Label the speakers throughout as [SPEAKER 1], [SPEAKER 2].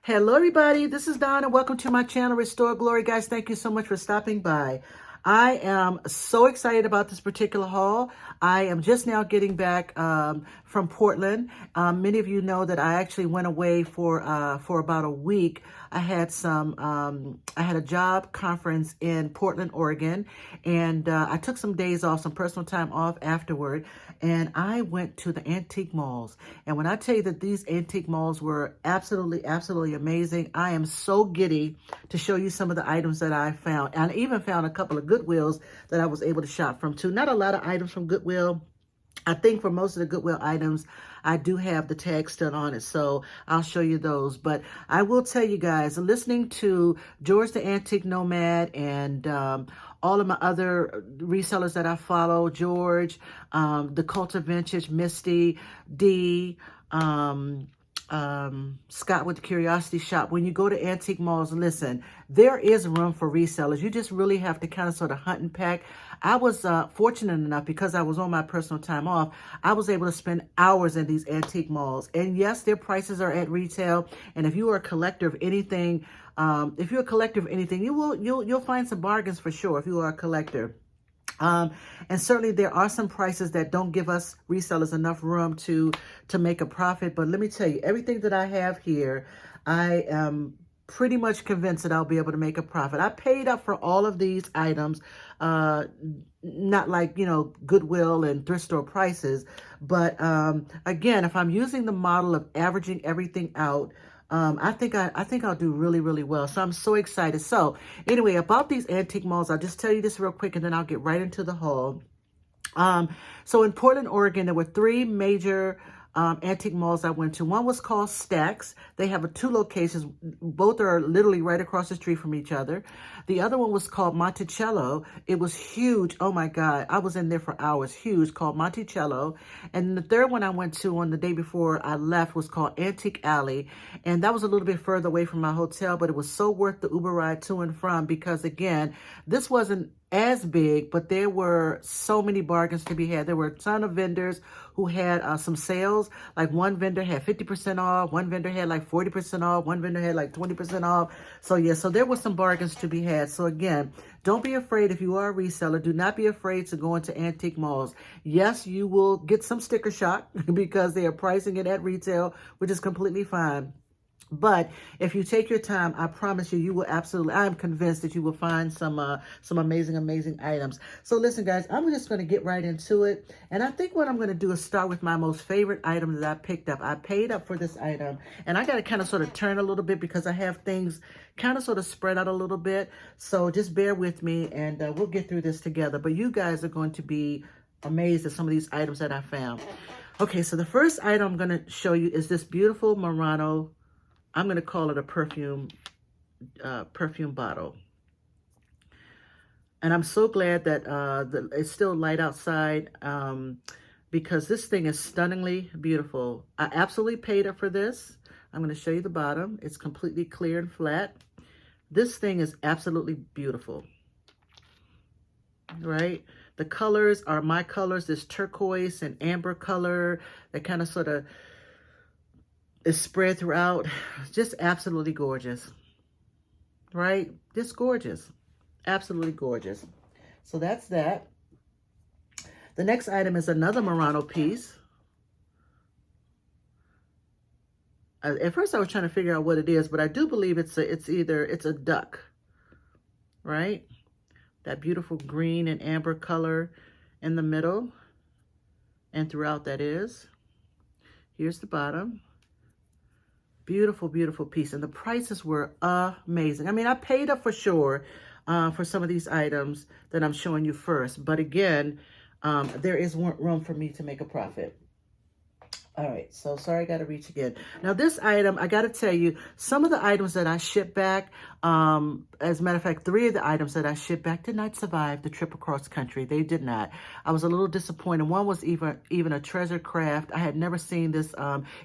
[SPEAKER 1] Hello, everybody. This is Donna. Welcome to my channel, Restore Glory. Guys, thank you so much for stopping by. I am so excited about this particular haul. I am just now getting back from Portland. Many of you know that I actually went away for about a week. I had I had a job conference in Portland, Oregon, and I took some days off, some personal time off afterward, and I went to the antique malls. And when I tell you that these antique malls were absolutely amazing, I am so giddy to show you some of the items that I found. And I even found a couple of Goodwills that I was able to shop from too. Not a lot of items from Goodwill. I think for most of the Goodwill items, I do have the tag still on it, so I'll show you those. But I will tell you guys, listening to George the Antique Nomad and all of my other resellers that I follow, George, the Cult of Vintage, Misty, D, Scott with the Curiosity Shop. When you go to antique malls, listen, there is room for resellers. You just really have to kind of sort of hunt and pack. I was fortunate enough, because I was on my personal time off, I was able to spend hours in these antique malls. And yes, their prices are at retail. And if you are a collector of anything, you'll find some bargains for sure if you are a collector. And certainly there are some prices that don't give us resellers enough room to make a profit. But let me tell you, everything that I have here, I am pretty much convinced that I'll be able to make a profit. I paid up for all of these items, not like, Goodwill and thrift store prices. But again, if I'm using the model of averaging everything out, I think I'll do really well. So I'm so excited. So anyway, about these antique malls, I'll just tell you this real quick and then I'll get right into the haul. So in Portland, Oregon, there were three major antique malls I went to. One was called Stax. They have two locations. Both are literally right across the street from each other. The other one was called Monticello. It was huge. Oh my God. I was in there for hours. Huge, called Monticello. And the third one I went to on the day before I left was called Antique Alley. And that was a little bit further away from my hotel, but it was so worth the Uber ride to and from, because again, this wasn't as big, but there were so many bargains to be had. There were a ton of vendors who had some sales. Like one vendor had 50% off, one vendor had like 40% off, one vendor had like 20% off. So yeah, so there were some bargains to be had. So again, don't be afraid if you are a reseller. Do not be afraid to go into antique malls. Yes, you will get some sticker shock because they are pricing it at retail, which is completely fine. But if you take your time, I promise you, you will absolutely, I'm convinced that you will find some amazing items. So listen, guys, I'm just going to get right into it. And I think what I'm going to do is start with my most favorite item that I picked up. I paid up for this item, and I got to kind of sort of turn a little bit because I have things kind of sort of spread out a little bit. So just bear with me and we'll get through this together. But you guys are going to be amazed at some of these items that I found. Okay, so the first item I'm going to show you is this beautiful Murano. I'm going to call it a perfume bottle. And I'm so glad that it's still light outside because this thing is stunningly beautiful. I absolutely paid up for this. I'm going to show you the bottom. It's completely clear and flat. This thing is absolutely beautiful, right? The colors are my colors, this turquoise and amber color that kind of sort of is spread throughout. Just absolutely gorgeous, right? Just gorgeous, absolutely gorgeous. So that's that. The next item is another Murano piece. At first I was trying to figure out what it is, but I do believe it's a duck, right? That beautiful green and amber color in the middle and throughout that is. Here's the bottom. Beautiful piece. And the prices were amazing. I mean, I paid up for sure for some of these items that I'm showing you first. But again, there is room for me to make a profit. All right, so sorry, I got to reach again. Now, this item, I got to tell you, some of the items that I shipped back, as a matter of fact, 3 of the items that I shipped back did not survive the trip across country. They did not. I was a little disappointed. One was even a treasure craft. I had never seen this.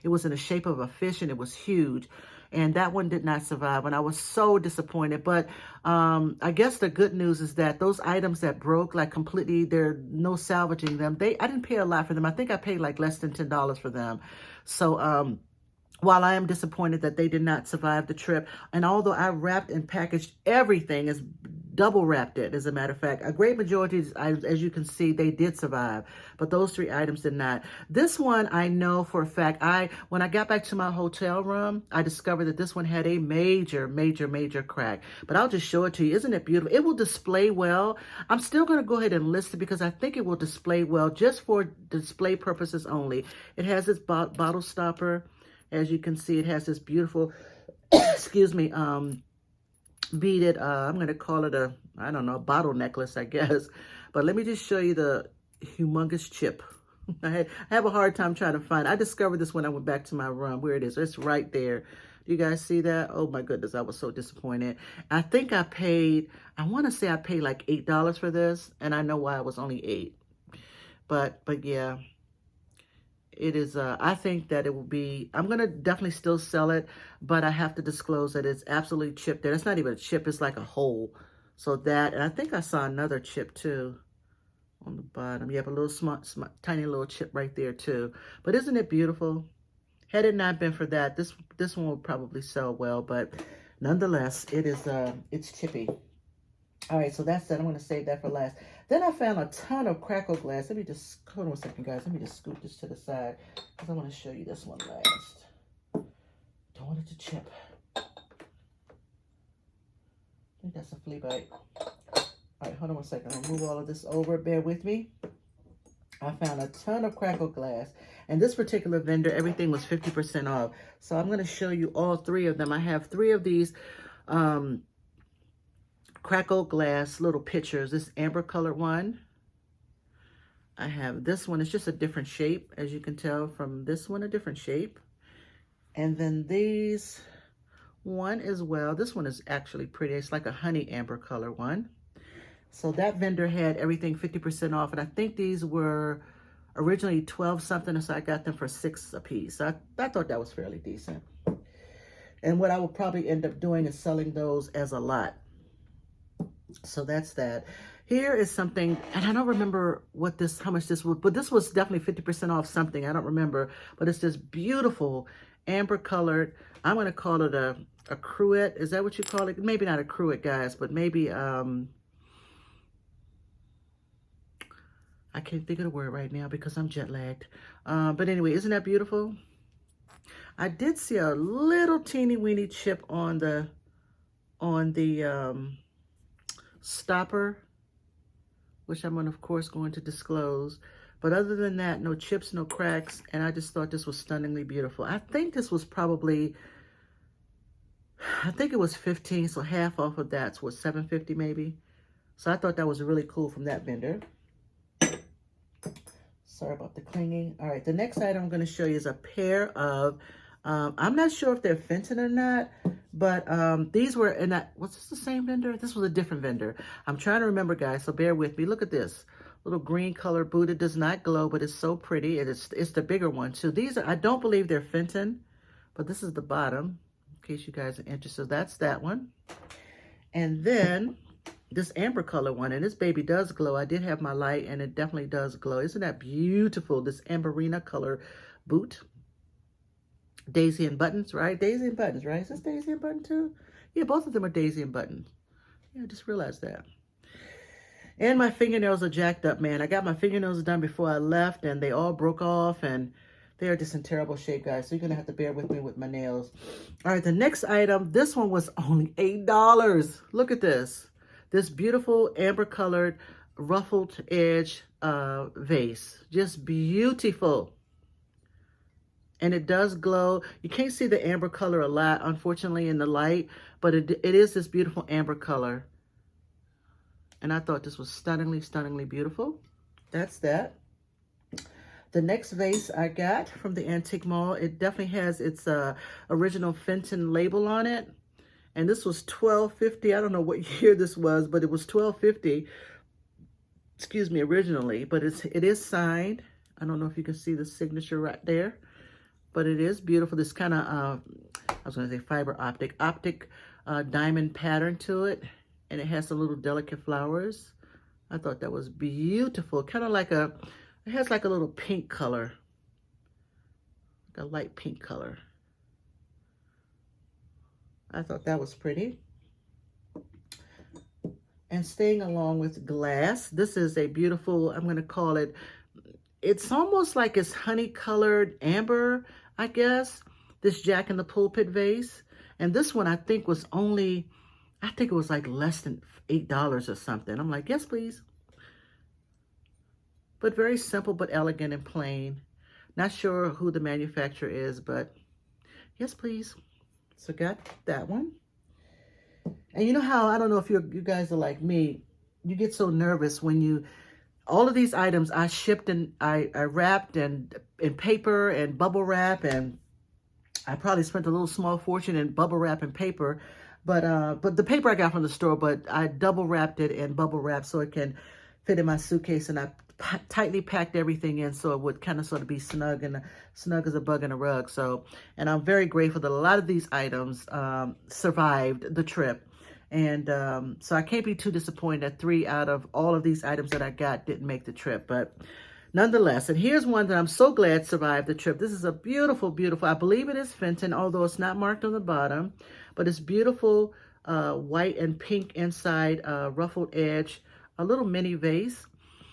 [SPEAKER 1] It was in the shape of a fish, and it was huge. And that one did not survive, and I was so disappointed. But I guess the good news is that those items that broke, like completely, there's no salvaging them. I didn't pay a lot for them. I think I paid like less than $10 for them. So while I am disappointed that they did not survive the trip, and although I wrapped and packaged everything, as double wrapped it, as a matter of fact, a great majority, as you can see, they did survive, but those 3 items did not. This one, I know for a fact, when I got back to my hotel room, I discovered that this one had a major, major, major crack, but I'll just show it to you. Isn't it beautiful? It will display well. I'm still going to go ahead and list it because I think it will display well just for display purposes only. It has this bottle stopper. As you can see, it has this beautiful, excuse me, beaded, I'm going to call it a, I don't know, a bottle necklace, I guess. But let me just show you the humongous chip. I have a hard time trying to find it. I discovered this when I went back to my room. Where it is. It's right there. Do you guys see that? Oh my goodness, I was so disappointed. I think I paid, I want to say I paid like $8 for this. And I know why it was only $8. But yeah. It is, I think that it will be, I'm going to definitely still sell it, but I have to disclose that it's absolutely chipped there. It's not even a chip, it's like a hole. So that, and I think I saw another chip too on the bottom. You have a little smart, tiny little chip right there too. But isn't it beautiful? Had it not been for that, this one will probably sell well, but nonetheless, it is, it's chippy. All right, so that's that. I'm going to save that for last. Then I found a ton of crackle glass. Let me just, hold on a second, guys. Let me just scoot this to the side because I want to show you this one last. Don't want it to chip. I think that's a flea bite. All right, hold on a second. I'll move all of this over. Bear with me. I found a ton of crackle glass. And this particular vendor, everything was 50% off. So I'm going to show you all 3 of them. I have 3 of these crackle glass little pitchers. This amber colored one. I have this one. It's just a different shape, as you can tell from this one, a different shape. And then these one as well. This one is actually pretty. It's like a honey amber color one. So that vendor had everything 50% off, and I think these were originally 12 something, so I got them for $6 a piece. So I thought that was fairly decent. And what I will probably end up doing is selling those as a lot. So that's that. Here is something, and I don't remember how much this was, but this was definitely 50% off something. I don't remember, but it's this beautiful amber colored, I'm going to call it a cruet. Is that what you call it? Maybe not a cruet, guys, but maybe, I can't think of the word right now because I'm jet lagged. But anyway, isn't that beautiful? I did see a little teeny weeny chip on the stopper, which I'm of course going to disclose. But other than that, no chips, no cracks, and I just thought this was stunningly beautiful. I think this was probably, I think it was 15, so half off of that's what, $7.50 maybe. So I thought that was really cool from that vendor. Sorry about the clinging. All right, the next item I'm going to show you is a pair of, I'm not sure if they're Fenton or not, but these were in that, was this the same vendor? This was a different vendor. I'm trying to remember, guys, so bear with me. Look at this. Little green color boot. It does not glow, but it's so pretty. It's the bigger one, too. These are, I don't believe they're Fenton, but this is the bottom, in case you guys are interested. So that's that one. And then this amber color one, and this baby does glow. I did have my light, and it definitely does glow. Isn't that beautiful? This amberina color boot. Daisy and buttons, right? Daisy and buttons, right? Is this Daisy and button too? Yeah, both of them are Daisy and buttons. Yeah, I just realized that. And my fingernails are jacked up, man. I got my fingernails done before I left, and they all broke off, and they are just in terrible shape, guys. So you're going to have to bear with me with my nails. All right, the next item, this one was only $8. Look at this. This beautiful amber-colored ruffled edge vase. Just beautiful. And it does glow. You can't see the amber color a lot, unfortunately, in the light, but it is this beautiful amber color. And I thought this was stunningly, stunningly beautiful. That's that. The next vase I got from the Antique Mall, it definitely has its original Fenton label on it. And this was $12.50. I don't know what year this was, but it was $12.50. Excuse me, originally. But it is signed. I don't know if you can see the signature right there. But it is beautiful. This kind of, I was going to say fiber optic diamond pattern to it. And it has some little delicate flowers. I thought that was beautiful. Kind of like it has like a little pink color. Like a light pink color. I thought that was pretty. And staying along with glass, this is a beautiful, I'm going to call it, it's almost like it's honey-colored amber, I guess, this Jack in the Pulpit vase. And this one I think was only, I think it was like less than $8 or something. I'm like, yes, please. But very simple, but elegant and plain. Not sure who the manufacturer is, but yes, please. So got that one. And you know how, I don't know if you guys are like me, you get so nervous when you, all of these items I shipped and I wrapped and in paper and bubble wrap, and I probably spent a little small fortune in bubble wrap and paper, but the paper I got from the store, but I double wrapped it in bubble wrap so it can fit in my suitcase, and I tightly packed everything in so it would kind of sort of be snug and snug as a bug in a rug. So, and I'm very grateful that a lot of these items survived the trip. And so I can't be too disappointed that 3 out of all of these items that I got didn't make the trip. But nonetheless, and here's one that I'm so glad survived the trip. This is a beautiful, beautiful, I believe it is Fenton, although it's not marked on the bottom. But it's beautiful white and pink inside, ruffled edge, a little mini vase.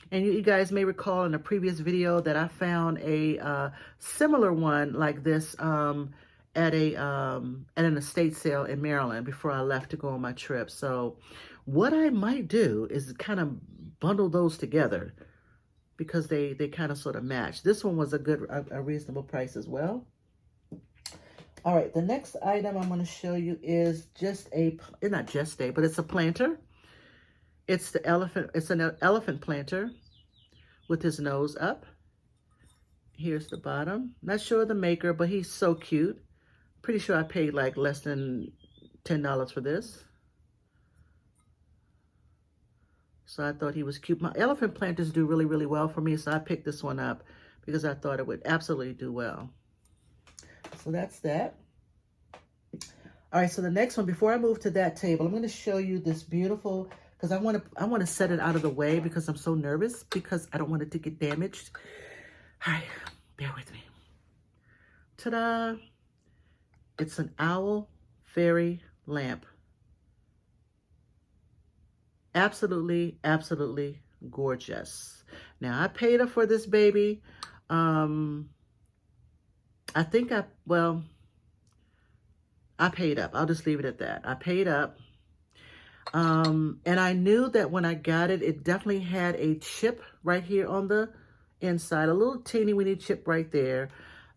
[SPEAKER 1] And you guys may recall in a previous video that I found a similar one like this at an estate sale in Maryland before I left to go on my trip. So what I might do is kind of bundle those together because they kind of sort of match. This one was a reasonable price as well. All right, the next item I'm going to show you is just not just a, but it's a planter. It's an elephant planter with his nose up. Here's the bottom. Not sure of the maker, but he's so cute. Pretty sure I paid like less than $10 for this. So I thought he was cute. My elephant planters do really, really well for me, so I picked this one up because I thought it would absolutely do well. So that's that. All right, so the next one, before I move to that table, I'm going to show you this beautiful, because I want to set it out of the way because I'm so nervous because I don't want it to get damaged. All right, bear with me. Ta-da! It's an owl fairy lamp. Absolutely, absolutely gorgeous. Now, I paid her for this baby. I think I paid up. I'll just leave it at that. I paid up. And I knew that when I got it, it definitely had a chip right here on the inside, a little teeny weeny chip right there.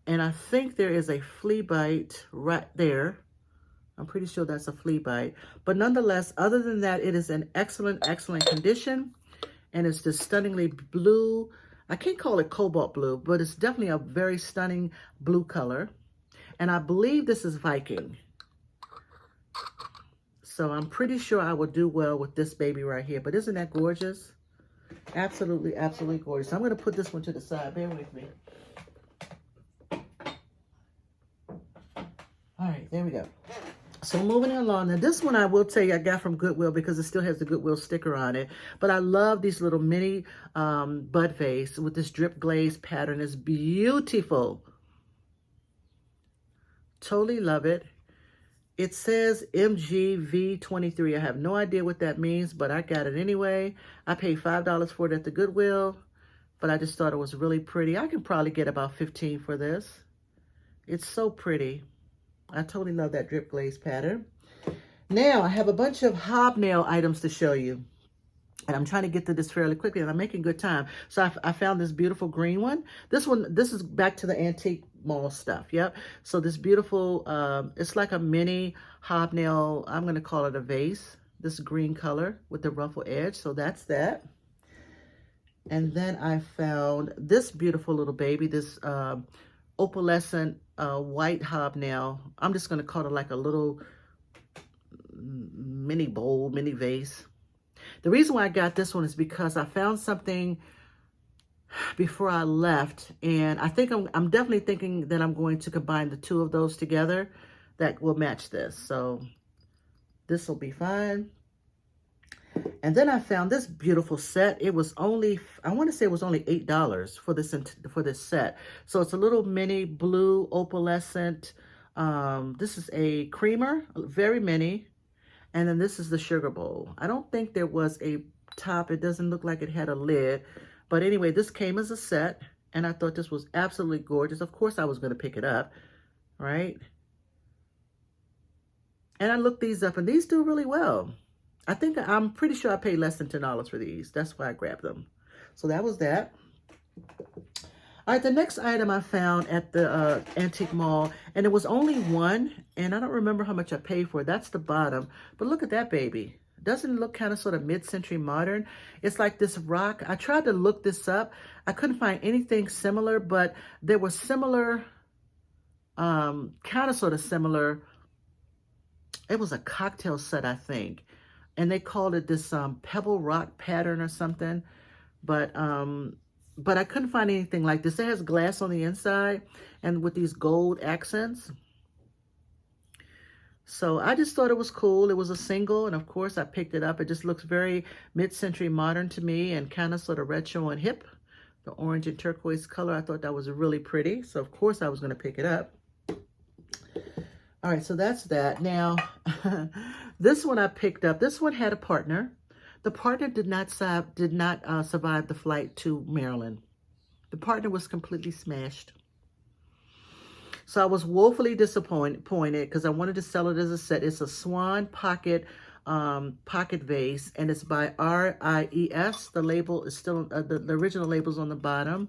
[SPEAKER 1] And I think there is a flea bite right there. I'm pretty sure that's a flea bite. But nonetheless, other than that, it is in excellent, excellent condition. And it's this stunningly blue, I can't call it cobalt blue, but it's definitely a very stunning blue color. And I believe this is Viking. So I'm pretty sure I will do well with this baby right here. But isn't that gorgeous? Absolutely, absolutely gorgeous. So I'm going to put this one to the side. Bear with me. All right, there we go. So moving along. Now this one I will tell you I got from Goodwill because it still has the Goodwill sticker on it. But I love these little mini bud vase with this drip glaze pattern. It's beautiful. Totally love it. It says MGV23. I have no idea what that means, but I got it anyway. I paid $5 for it at the Goodwill, but I just thought it was really pretty. I can probably get about $15 for this. It's so pretty. I totally love that drip glaze pattern. Now, I have a bunch of hobnail items to show you. And I'm trying to get to this fairly quickly, and I'm making good time. So I found this beautiful green one. This is back to the antique mall stuff, yep. So this beautiful, it's like a mini hobnail, I'm going to call it a vase. This green color with the ruffle edge, so that's that. And then I found this beautiful little baby, this opalescent white hobnail. I'm just going to call it like a little mini bowl, mini vase. The reason why I got this one is because I found something before I left, and I think I'm definitely thinking that I'm going to combine the two of those together that will match this. So this will be fine. And then I found this beautiful set. It was only, I want to say it was only $8 for this set. So it's a little mini blue opalescent This is a creamer, very mini. And then this is the sugar bowl. I don't think there was a top. It doesn't look like it had a lid. But anyway, this came as a set. And I thought this was absolutely gorgeous. Of course, I was going to pick it up, right? And I looked these up, and these do really well. I'm pretty sure I paid less than $10 for these. That's why I grabbed them. So that was that. All right, the next item I found at the antique mall, and it was only one, and I don't remember how much I paid for it. That's the bottom. But look at that baby. Doesn't it look kind of sort of mid-century modern? It's like this rock. I tried to look this up. I couldn't find anything similar, but there were similar, kind of sort of similar. It was a cocktail set, I think. And they called it this pebble rock pattern or something. But I couldn't find anything like this. It has glass on the inside and with these gold accents. So I just thought it was cool. It was a single, and of course I picked it up. It just looks very mid-century modern to me and kind of sort of retro and hip. The orange and turquoise color, I thought that was really pretty. So of course I was going to pick it up. All right, so that's that. Now, this one I picked up. This one had a partner. The partner did not survive the flight to Maryland. The partner was completely smashed. So I was woefully disappointed because I wanted to sell it as a set. It's a Swan pocket vase, and it's by RIES. The label is still the original label's on the bottom,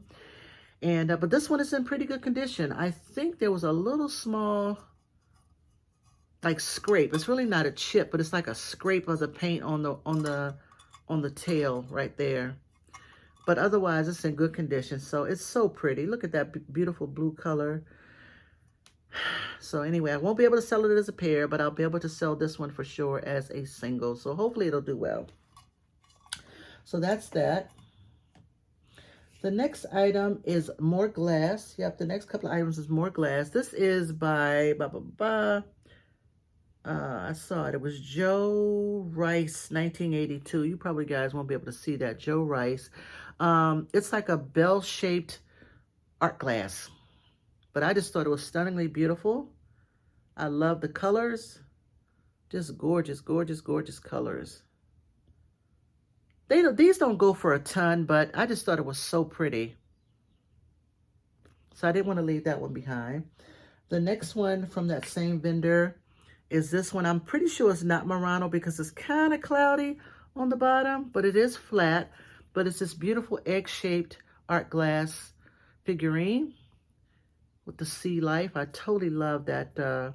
[SPEAKER 1] and but this one is in pretty good condition. I think there was a little small like scrape. It's really not a chip, but it's like a scrape of the paint on the tail right there. But otherwise, it's in good condition. So it's so pretty. Look at that beautiful blue color. So anyway, I won't be able to sell it as a pair, but I'll be able to sell this one for sure as a single. So hopefully it'll do well. So that's that. The next item is more glass. Yep, the next couple of items is more glass. This is by I saw it. It was Joe Rice, 1982. You probably guys won't be able to see that. Joe Rice. It's like a bell-shaped art glass. But I just thought it was stunningly beautiful. I love the colors. Just gorgeous, gorgeous, gorgeous colors. These don't go for a ton, but I just thought it was so pretty. So I didn't want to leave that one behind. The next one from that same vendor is this one. I'm pretty sure it's not Murano because it's kind of cloudy on the bottom, but it is flat. But it's this beautiful egg-shaped art glass figurine with the sea life. I totally love that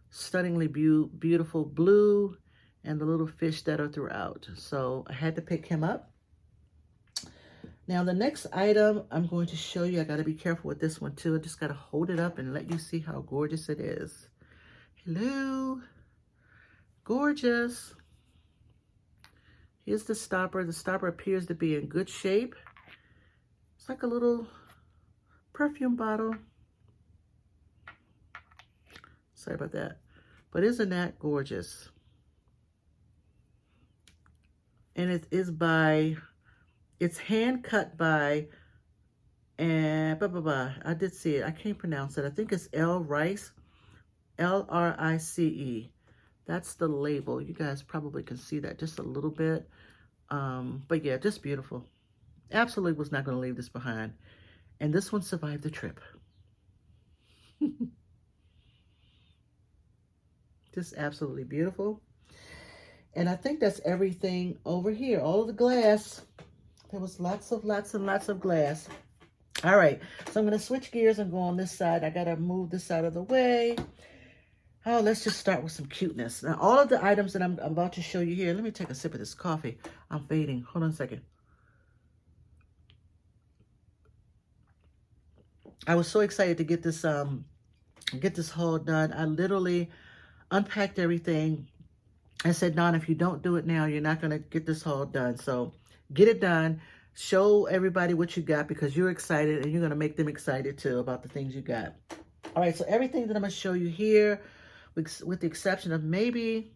[SPEAKER 1] stunningly beautiful blue and the little fish that are throughout. So I had to pick him up. Now the next item I'm going to show you, I got to be careful with this one too. I just got to hold it up and let you see how gorgeous it is. Hello. Gorgeous. Here's the stopper. The stopper appears to be in good shape. It's like a little perfume bottle. Sorry about that. But isn't that gorgeous? And it is by, it's hand cut by, and I did see it. I can't pronounce it. I think it's L Rice, L-R-I-C-E. That's the label. You guys probably can see that just a little bit. But yeah, just beautiful. Absolutely was not going to leave this behind. And this one survived the trip. Just absolutely beautiful. And I think that's everything over here. All of the glass. There was lots and lots of glass. All right. So I'm going to switch gears and go on this side. I got to move this out of the way. Oh, let's just start with some cuteness. Now, all of the items that I'm about to show you here. Let me take a sip of this coffee. I'm fading. Hold on a second. I was so excited to get this haul done. I literally unpacked everything. I said, Dawn, if you don't do it now, you're not going to get this haul done. So get it done. Show everybody what you got because you're excited and you're going to make them excited too about the things you got. All right, so everything that I'm going to show you here, with the exception of maybe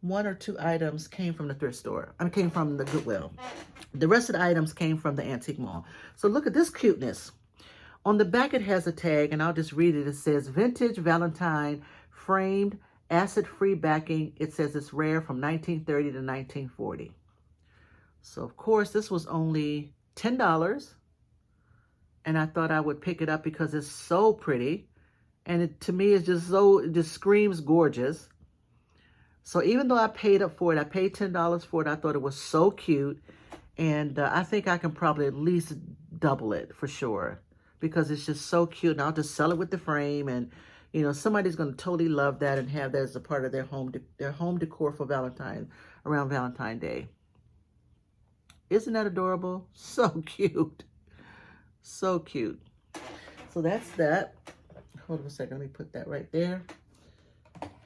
[SPEAKER 1] one or two items came from the thrift store. I mean, came from the Goodwill. The rest of the items came from the antique mall. So look at this cuteness. On the back, it has a tag, and I'll just read it. It says, Vintage Valentine Framed Acid-Free Backing. It says it's rare from 1930 to 1940. So, of course, this was only $10. And I thought I would pick it up because it's so pretty. And it, to me, it's just so, it just screams gorgeous. So even though I paid up for it, I paid $10 for it, I thought it was so cute. And I think I can probably at least double it for sure, because it's just so cute. And I'll just sell it with the frame. And, you know, somebody's going to totally love that and have that as a part of their home decor for around Valentine's Day. Isn't that adorable? So cute. So cute. So that's that. Hold on a second. Let me put that right there.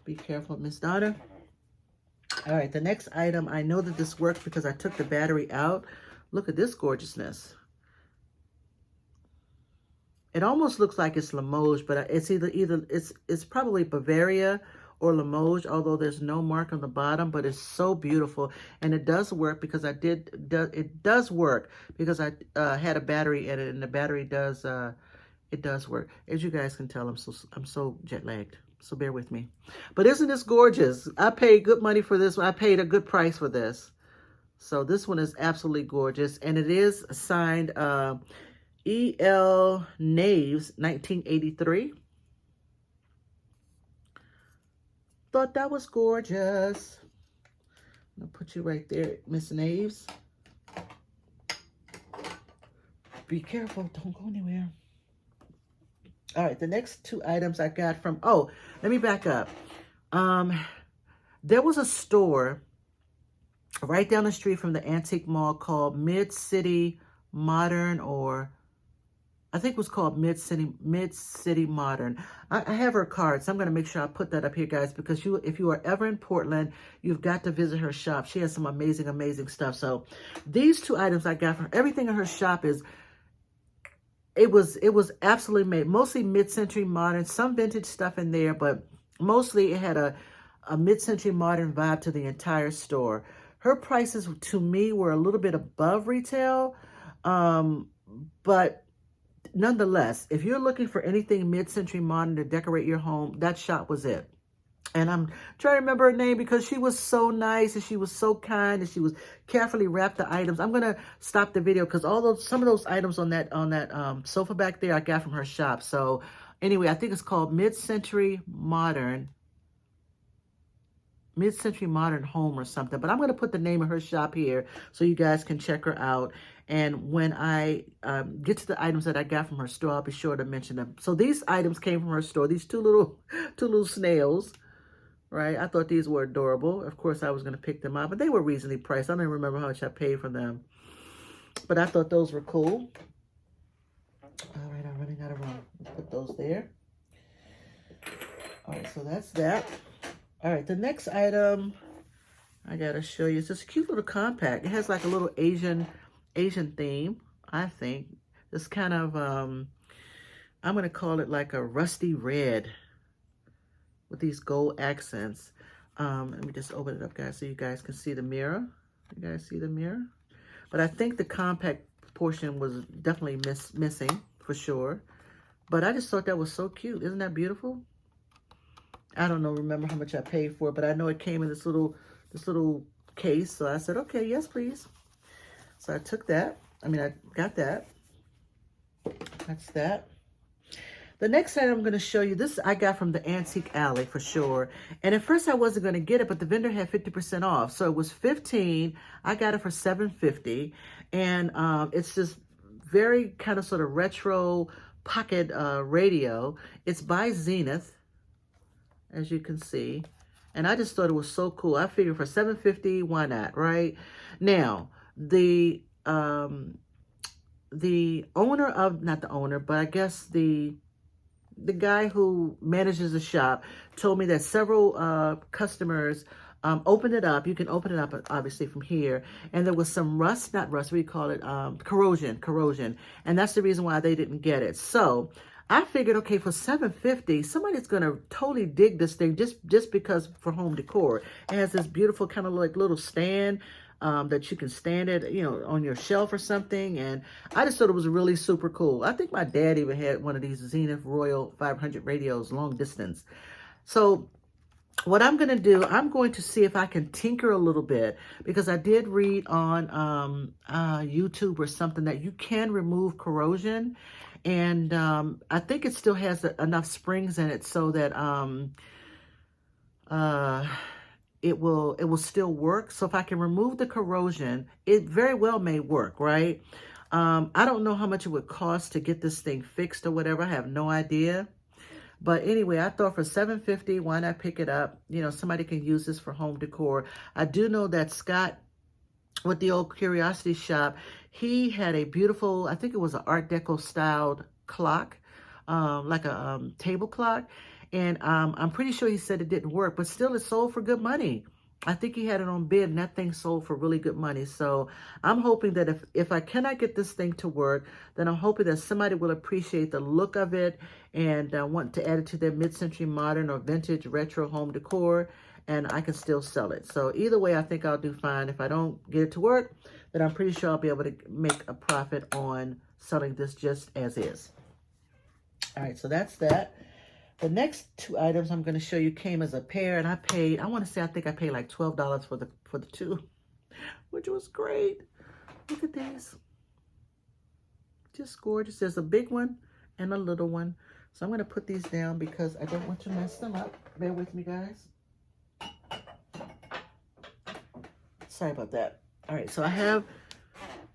[SPEAKER 1] Be careful, Miss Donna. All right, the next item, I know that this works because I took the battery out. Look at this gorgeousness. It almost looks like it's Limoges, but it's it's probably Bavaria or Limoges, although there's no mark on the bottom, but it's so beautiful. And it does work because it does work because I had a battery in it, and the battery does it does work. As you guys can tell, I'm so jet lagged. So bear with me. But isn't this gorgeous? I paid good money for this one. I paid a good price for this. So this one is absolutely gorgeous. And it is signed E.L. Naves, 1983. Thought that was gorgeous. I'm going to put you right there, Miss Naves. Be careful. Don't go anywhere. All right, the next two items I got from, oh, let me back up. There was a store right down the street from the Antique Mall called Mid-City Modern, or I think it was called Mid-City Modern. I have her card, so I'm going to make sure I put that up here, guys, because if you are ever in Portland, you've got to visit her shop. She has some amazing, amazing stuff. So these two items I got from her, everything in her shop is, it was absolutely made, mostly mid-century modern, some vintage stuff in there, but mostly it had a mid-century modern vibe to the entire store. Her prices to me were a little bit above retail, but nonetheless, if you're looking for anything mid-century modern to decorate your home, that shop was it. And I'm trying to remember her name because she was so nice and she was so kind and she was carefully wrapped the items. I'm gonna stop the video because some of those items on that sofa back there I got from her shop. So anyway, I think it's called Mid-Century Modern Home or something. But I'm gonna put the name of her shop here so you guys can check her out. And when I get to the items that I got from her store, I'll be sure to mention them. So these items came from her store. These two little snails. Right, I thought these were adorable. Of course, I was going to pick them up, but they were reasonably priced. I don't even remember how much I paid for them, but I thought those were cool. All right, I'm running out of room. Let's put those there. All right, so that's that. All right, the next item I gotta show you is this cute little compact. It has like a little Asian theme, I think. This kind of I'm gonna call it like a rusty red with these gold accents. Let me just open it up, guys, so you guys can see the mirror. You guys see the mirror? But I think the compact portion was definitely missing for sure. But I just thought that was so cute. Isn't that beautiful? I don't know, remember how much I paid for it, but I know it came in this little case. So I said, okay, yes, please. So I took that. I got that. That's that. The next item I'm going to show you, this I got from the Antique Alley for sure. And at first I wasn't going to get it, but the vendor had 50% off. So it was $15. I got it for $7.50. And it's this very kind of sort of retro pocket radio. It's by Zenith, as you can see. And I just thought it was so cool. I figured for $7.50, why not, right? Now, the owner of, not the owner, but I guess the guy who manages the shop told me that several customers opened it up. You can open it up, obviously, from here. And there was some rust, not rust, what do you call it? Corrosion. And that's the reason why they didn't get it. So I figured, okay, for $7.50, somebody's going to totally dig this thing just because for home decor. It has this beautiful kind of like little stand that you can stand it, you know, on your shelf or something. And I just thought it was really super cool. I think my dad even had one of these Zenith Royal 500 radios, long distance. So what I'm going to do, I'm going to see if I can tinker a little bit, because I did read on YouTube or something that you can remove corrosion. And I think it still has enough springs in it so that it will still work. So if I can remove the corrosion, it very well may work, right? I don't know how much it would cost to get this thing fixed or whatever. I have no idea. But anyway, I thought for $7.50, why not pick it up? You know, somebody can use this for home decor. I do know that Scott, with the old Curiosity Shop, he had a beautiful, I think it was an Art Deco styled clock, like a table clock. And I'm pretty sure he said it didn't work, but still it sold for good money. I think he had it on bid, and that thing sold for really good money. So I'm hoping that if I cannot get this thing to work, then I'm hoping that somebody will appreciate the look of it and want to add it to their mid-century modern or vintage retro home decor, and I can still sell it. So either way, I think I'll do fine. If I don't get it to work, then I'm pretty sure I'll be able to make a profit on selling this just as is. All right, so that's that. The next two items I'm going to show you came as a pair, and I paid, I want to say, I think I paid like $12 for the two, which was great. Look at these. Just gorgeous. There's a big one and a little one. So I'm going to put these down because I don't want to mess them up. Bear with me, guys. Sorry about that. All right, so I have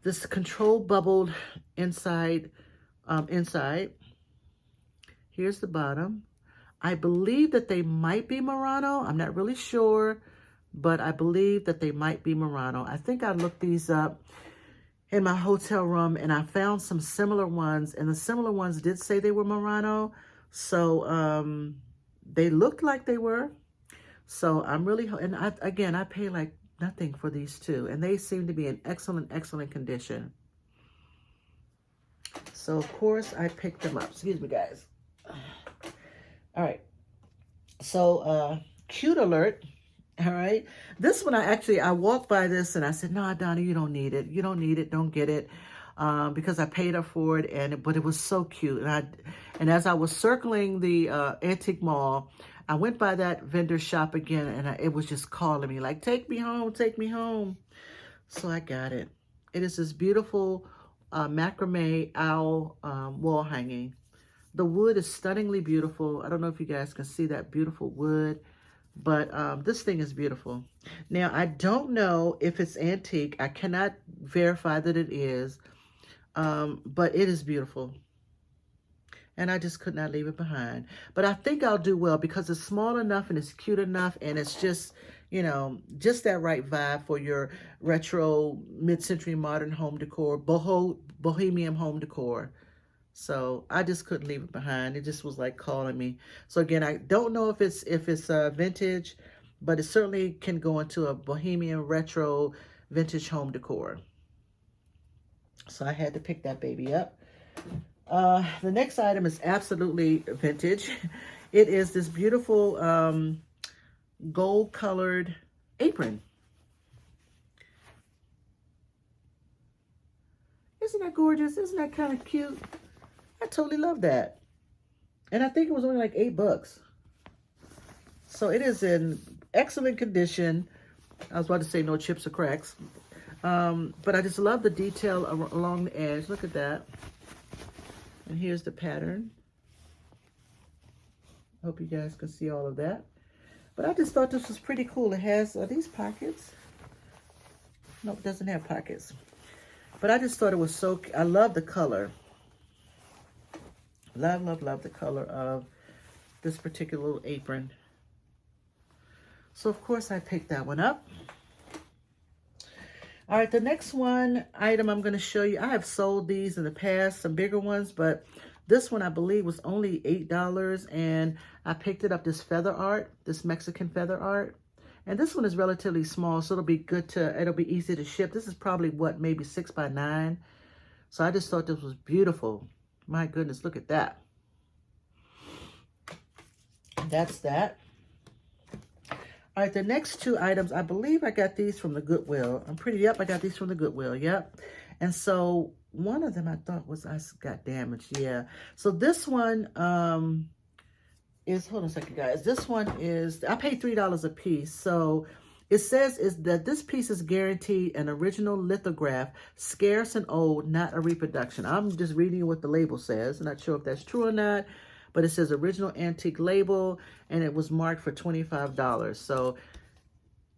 [SPEAKER 1] this control bubbled inside. Here's the bottom. I believe that they might be Murano. I'm not really sure, but I believe that they might be Murano. I think I looked these up in my hotel room, and I found some similar ones, and the similar ones did say they were Murano. So they looked like they were. So I'm really, and I pay like nothing for these two, and they seem to be in excellent condition. So of course I picked them up. Excuse me, guys. All right, so cute alert. All right, this one I walked by this and I said, no, Donna, you don't need it. You don't need it. Don't get it, because I paid up for it, but it was so cute. And as I was circling the antique mall, I went by that vendor shop again, and it was just calling me like, take me home, take me home. So I got it. It is this beautiful macrame owl wall hanging. The wood is stunningly beautiful. I don't know if you guys can see that beautiful wood, but this thing is beautiful. Now, I don't know if it's antique. I cannot verify that it is, but it is beautiful. And I just could not leave it behind. But I think I'll do well because it's small enough and it's cute enough, and it's just, you know, just that right vibe for your retro, mid-century modern home decor, bohemian home decor. So I just couldn't leave it behind. It just was like calling me. So again, I don't know if it's vintage, but it certainly can go into a bohemian retro vintage home decor. So I had to pick that baby up. The next item is absolutely vintage. It is this beautiful gold colored apron. Isn't that gorgeous? Isn't that kind of cute? I totally love that. And I think it was only like $8. So it is in excellent condition. I was about to say no chips or cracks. But I just love the detail along the edge. Look at that. And here's the pattern. Hope you guys can see all of that. But I just thought this was pretty cool. It has, are these pockets? No, it doesn't have pockets. But I just thought it was so, I love the color. Love the color of this particular little apron. So of course I picked that one up. All right, the next item I'm going to show you, I have sold these in the past, some bigger ones, but this one I believe was only $8, and I picked it up, this feather art, this Mexican feather art. And this one is relatively small, so it'll be easy to ship. This is probably what, maybe 6 by 9. So I just thought this was beautiful. My goodness, look at that. That's that. All right, the next two items, I believe I got these from the Goodwill. Yep, I got these from the Goodwill, yep. And so one of them I thought was, I got damaged, yeah. So this one is, hold on a second, guys. This one is, I paid $3 a piece. So it says is that this piece is guaranteed an original lithograph, scarce and old, not a reproduction. I'm just reading what the label says. I'm not sure if that's true or not, but it says original antique label, and it was marked for $25. So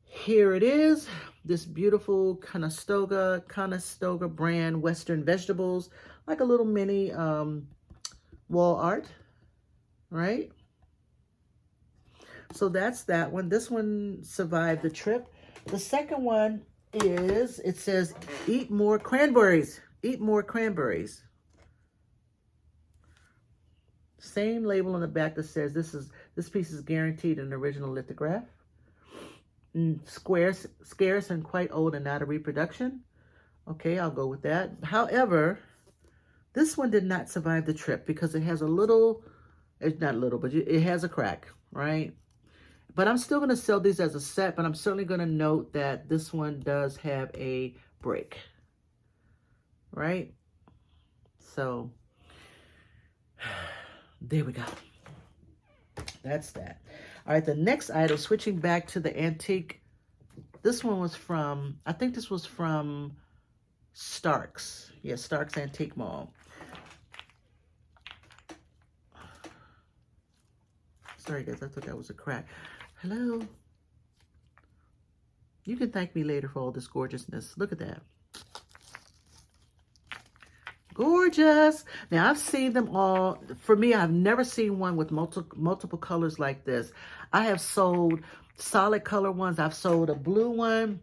[SPEAKER 1] here it is, this beautiful Conestoga brand Western vegetables, like a little mini wall art, right? So that's that one. This one survived the trip. The second one is, it says, eat more cranberries. Eat more cranberries. Same label on the back that says this piece is guaranteed an original lithograph. Scarce and quite old and not a reproduction. Okay, I'll go with that. However, this one did not survive the trip because it has a little, it's not little, but it has a crack, right? But I'm still going to sell these as a set, but I'm certainly going to note that this one does have a break, right? So, there we go. That's that. All right, the next item, switching back to the antique. This one was from, I think this was from Starks. Yeah, Starks Antique Mall. Sorry, guys, I thought that was a crack. Hello. You can thank me later for all this gorgeousness. Look at that. Gorgeous. Now, I've seen them all. For me, I've never seen one with multiple colors like this. I have sold solid color ones. I've sold a blue one.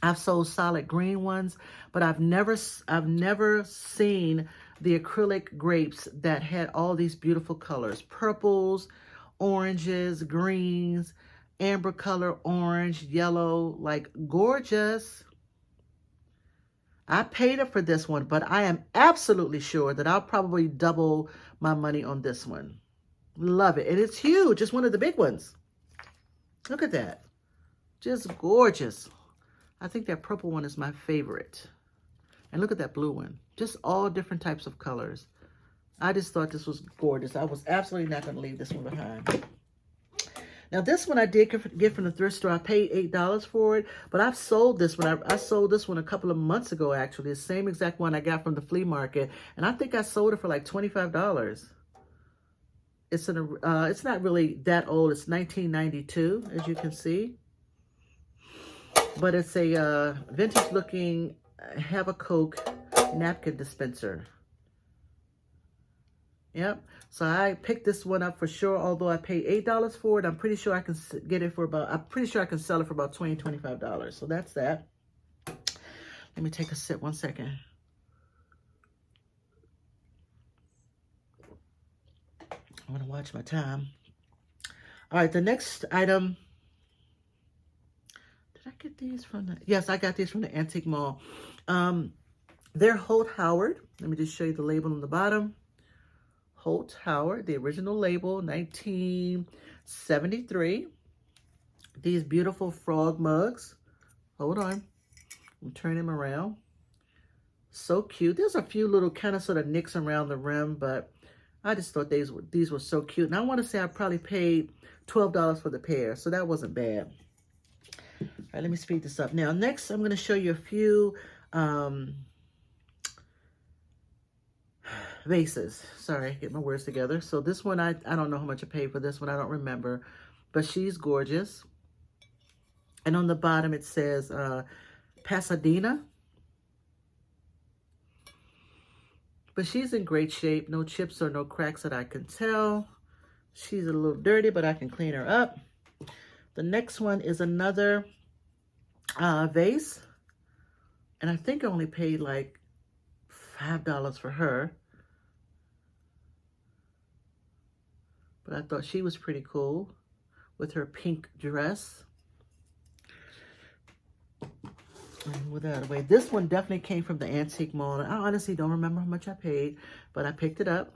[SPEAKER 1] I've sold solid green ones. But I've never seen the acrylic grapes that had all these beautiful colors. Purples, oranges, greens, amber color, orange, yellow, like gorgeous. I paid it for this one, but I am absolutely sure that I'll probably double my money on this one. Love it. And it's huge. It's one of the big ones. Look at that. Just gorgeous. I think that purple one is my favorite. And look at that blue one. Just all different types of colors. I just thought this was gorgeous. I was absolutely not going to leave this one behind. Now, this one I did get from the thrift store. I paid $8 for it, but I've sold this one. I sold this one a couple of months ago, actually. The same exact one I got from the flea market, and I think I sold it for like $25. It's not really that old. It's 1992, as you can see. But it's a vintage-looking Have a Coke napkin dispenser. Yep. So I picked this one up for sure, although I paid $8 for it. I'm pretty sure I can get it for about, I'm pretty sure I can sell it for about $20, $25. So that's that. Let me take a sip, 1 second. I want to watch my time. All right, the next item. Did I get these from the, yes, I got these from the Antique Mall. They're Holt Howard. Let me just show you the label on the bottom. Holt Howard, the original label, 1973. These beautiful frog mugs. Hold on. I'm turning them around. So cute. There's a few little kind of sort of nicks around the rim, but I just thought these were so cute. And I want to say I probably paid $12 for the pair, so that wasn't bad. All right, let me speed this up. Now, next, I'm going to show you a few vases. Sorry, get my words together. So this one, I don't know how much I paid for this one. I don't remember, but she's gorgeous. And on the bottom, it says Pasadena. But she's in great shape. No chips or no cracks that I can tell. She's a little dirty, but I can clean her up. The next one is another vase. And I think I only paid like $5 for her. But I thought she was pretty cool with her pink dress. And with that away, this one definitely came from the Antique Mall. I honestly don't remember how much I paid, but I picked it up.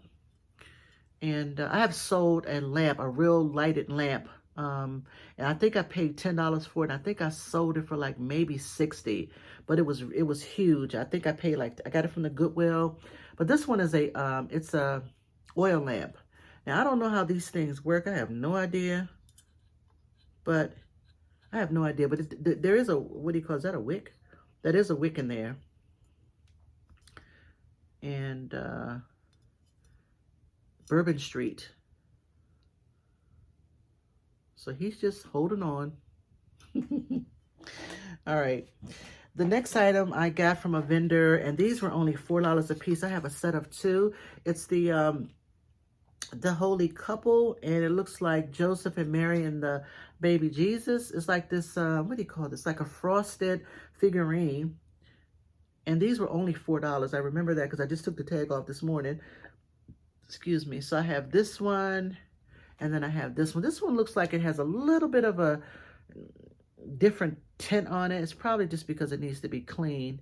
[SPEAKER 1] And I have sold a lamp, a real lighted lamp, And I think I paid $10 for it. I think I sold it for like maybe 60, but it was huge. I think I paid like, I got it from the Goodwill, but this one is it's a oil lamp. Now I don't know how these things work. I have no idea, but But there is a, what do you call, is that a wick? That is a wick in there. And Bourbon Street. So he's just holding on. All right. The next item I got from a vendor, and these were only $4 a piece. I have a set of two. It's the Holy Couple, and it looks like Joseph and Mary and the baby Jesus. It's like this, what do you call this? Like a frosted figurine. And these were only $4. I remember that because I just took the tag off this morning. Excuse me. So I have this one, and then I have this one. This one looks like it has a little bit of a different tint on it. It's probably just because it needs to be cleaned.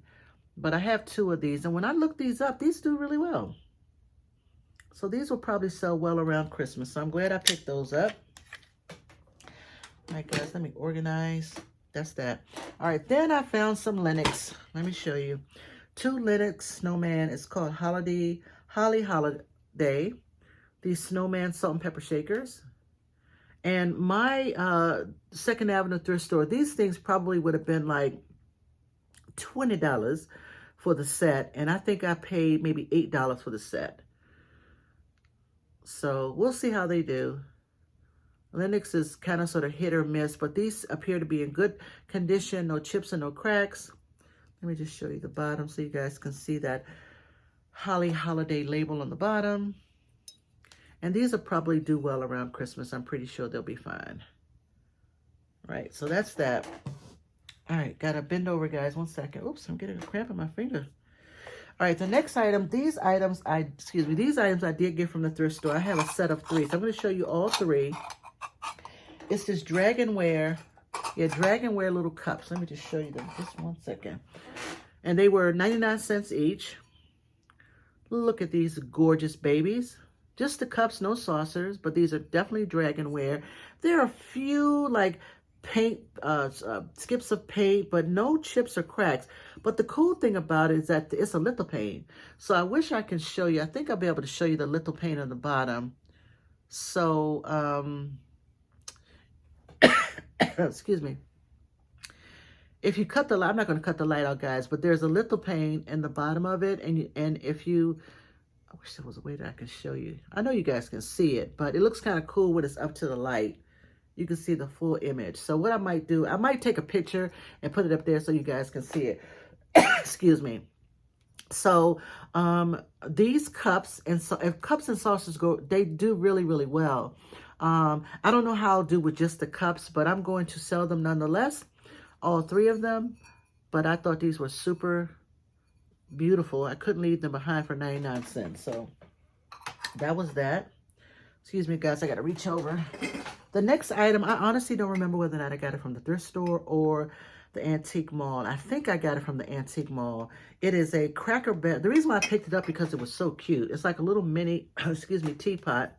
[SPEAKER 1] But I have two of these, and when I look these up, these do really well. So these will probably sell well around Christmas. So I'm glad I picked those up. All right, guys, let me organize. That's that. All right, then I found some Lenox. Let me show you. Two Lenox snowman. It's called Holly Holiday. These snowman salt and pepper shakers. And my Second Avenue thrift store, these things probably would have been like $20 for the set. And I think I paid maybe $8 for the set. So we'll see how they do. Lenox is kind of sort of hit or miss, but these appear to be in good condition, no chips and no cracks. Let me just show you the bottom so you guys can see that Holly Holiday label on the bottom. And these will probably do well around Christmas. I'm pretty sure they'll be fine. Right, so that's that. All right, gotta bend over, guys. 1 second. Oops, I'm getting a cramp in my finger. All right, the next item, these items I did get from the thrift store. I have a set of 3, so I'm going to show you all 3. It's this Dragonware little cups. Let me just show you them. Just 1 second. And they were 99 cents each. Look at these gorgeous babies. Just the cups, no saucers, but these are definitely Dragonware. There are a few like paint, skips of paint, but no chips or cracks. But the cool thing about it is that it's a little paint. So I wish I can show you. I think I'll be able to show you the little paint on the bottom. So, excuse me. If you cut the light, I'm not going to cut the light out, guys, but there's a little paint in the bottom of it. And if you, I wish there was a way that I could show you. I know you guys can see it, but it looks kind of cool when it's up to the light. You can see the full image. So what I might do, I might take a picture and put it up there so you guys can see it. Excuse me. So these cups and so if cups and saucers go, they do really, really well. I don't know how I'll do with just the cups, but I'm going to sell them nonetheless. All 3 of them. But I thought these were super beautiful. I couldn't leave them behind for 99 cents. So that was that. Excuse me, guys. I got to reach over. The next item, I honestly don't remember whether or not I got it from the thrift store or the antique mall. I think I got it from the antique mall. It is a Cracker Barrel. The reason why I picked it up because it was so cute. It's like a little mini, excuse me, teapot.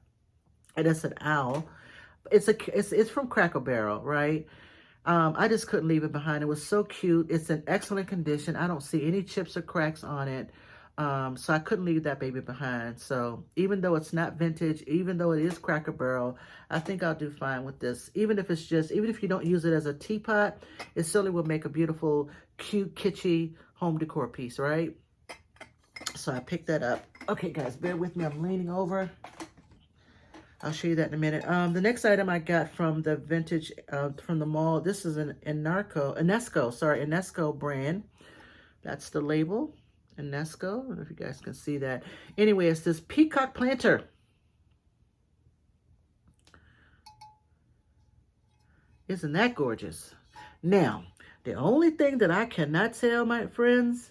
[SPEAKER 1] And it's an owl. It's from Cracker Barrel, right? I just couldn't leave it behind. It was so cute. It's in excellent condition. I don't see any chips or cracks on it. So I couldn't leave that baby behind. So even though it's not vintage, even though it is Cracker Barrel, I think I'll do fine with this. Even if you don't use it as a teapot, it certainly will make a beautiful, cute, kitschy home decor piece, right? So I picked that up. Okay, guys, bear with me. I'm leaning over. I'll show you that in a minute. The next item I got from the vintage, from the mall, this is an Enesco brand. That's the label. Enesco. I don't know if you guys can see that. Anyway, it's this peacock planter. Isn't that gorgeous? Now, the only thing that I cannot tell, my friends,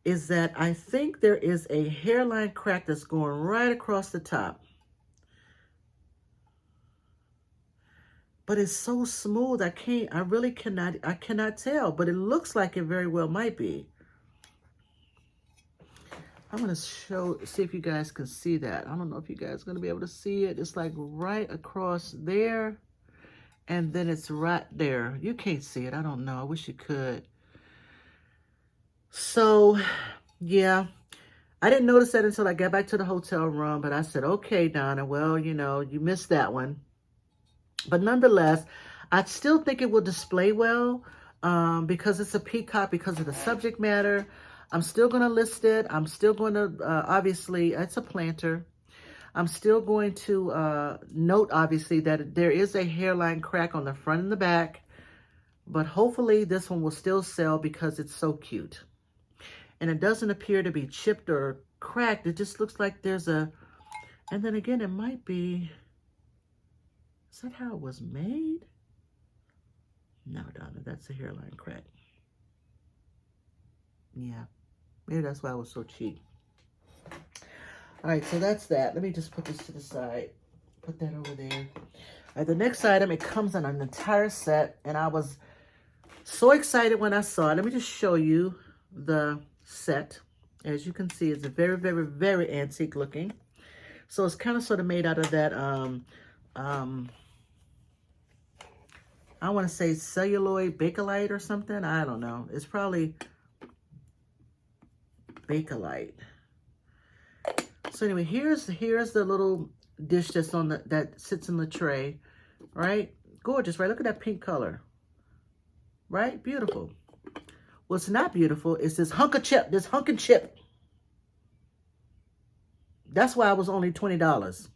[SPEAKER 1] is that I think there is a hairline crack that's going right across the top. But it's so smooth, I cannot tell, but it looks like it very well might be. I'm going to see if you guys can see that. I don't know if you guys are going to be able to see it. It's like right across there. And then it's right there. You can't see it. I don't know. I wish you could. So, yeah. I didn't notice that until I got back to the hotel room. But I said, okay, Donna, well, you know, you missed that one. But nonetheless, I still think it will display well because it's a peacock, because of the subject matter. I'm still going to list it. I'm still going to, obviously, it's a planter. I'm still going to note, obviously, that there is a hairline crack on the front and the back. But hopefully this one will still sell because it's so cute. And it doesn't appear to be chipped or cracked. It just looks like there's a... And then again, it might be... Is that how it was made? No, Donna, that's a hairline crack. Yeah. Maybe that's why it was so cheap. All right, so that's that. Let me just put this to the side. Put that over there. All right, the next item, it comes in an entire set. And I was so excited when I saw it. Let me just show you the set. As you can see, it's a very, very, very antique looking. So it's kind of sort of made out of that, I want to say celluloid Bakelite or something. I don't know. It's probably Bakelite. So anyway, here's the little dish that's on that sits in the tray, right? Gorgeous, right? Look at that pink color, right? Beautiful. What's not beautiful is this hunk of chip, this hunk and chip. That's why it was only $20.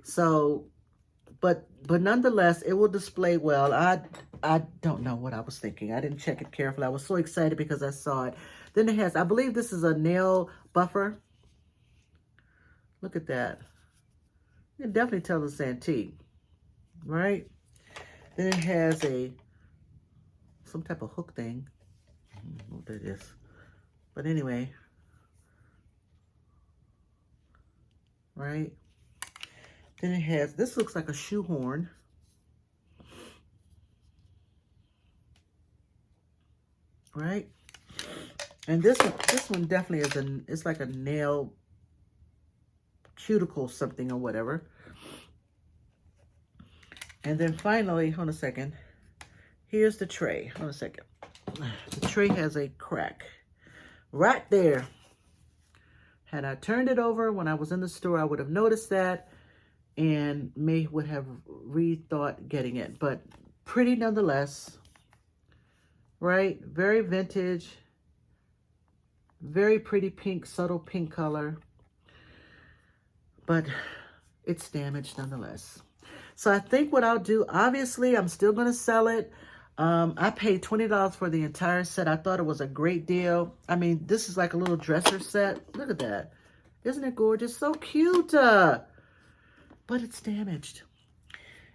[SPEAKER 1] So, but nonetheless, it will display well. I don't know what I was thinking. I didn't check it carefully. I was so excited because I saw it. Then it has, I believe this is a nail buffer. Look at that. You can definitely tell it's antique, right? Then it has some type of hook thing. I don't know what that is. But anyway, right? Then it has, this looks like a shoehorn. Right? And this one definitely is it's like a nail cuticle something or whatever. And then finally, hold on a second. Here's the tray. Hold on a second. The tray has a crack right there. Had I turned it over when I was in the store, I would have noticed that and would have rethought getting it. But pretty nonetheless, right? Very vintage. Very pretty pink, subtle pink color. But it's damaged nonetheless. So I think what I'll do, obviously, I'm still going to sell it. I paid $20 for the entire set. I thought it was a great deal. I mean, this is like a little dresser set. Look at that. Isn't it gorgeous? So cute. But it's damaged.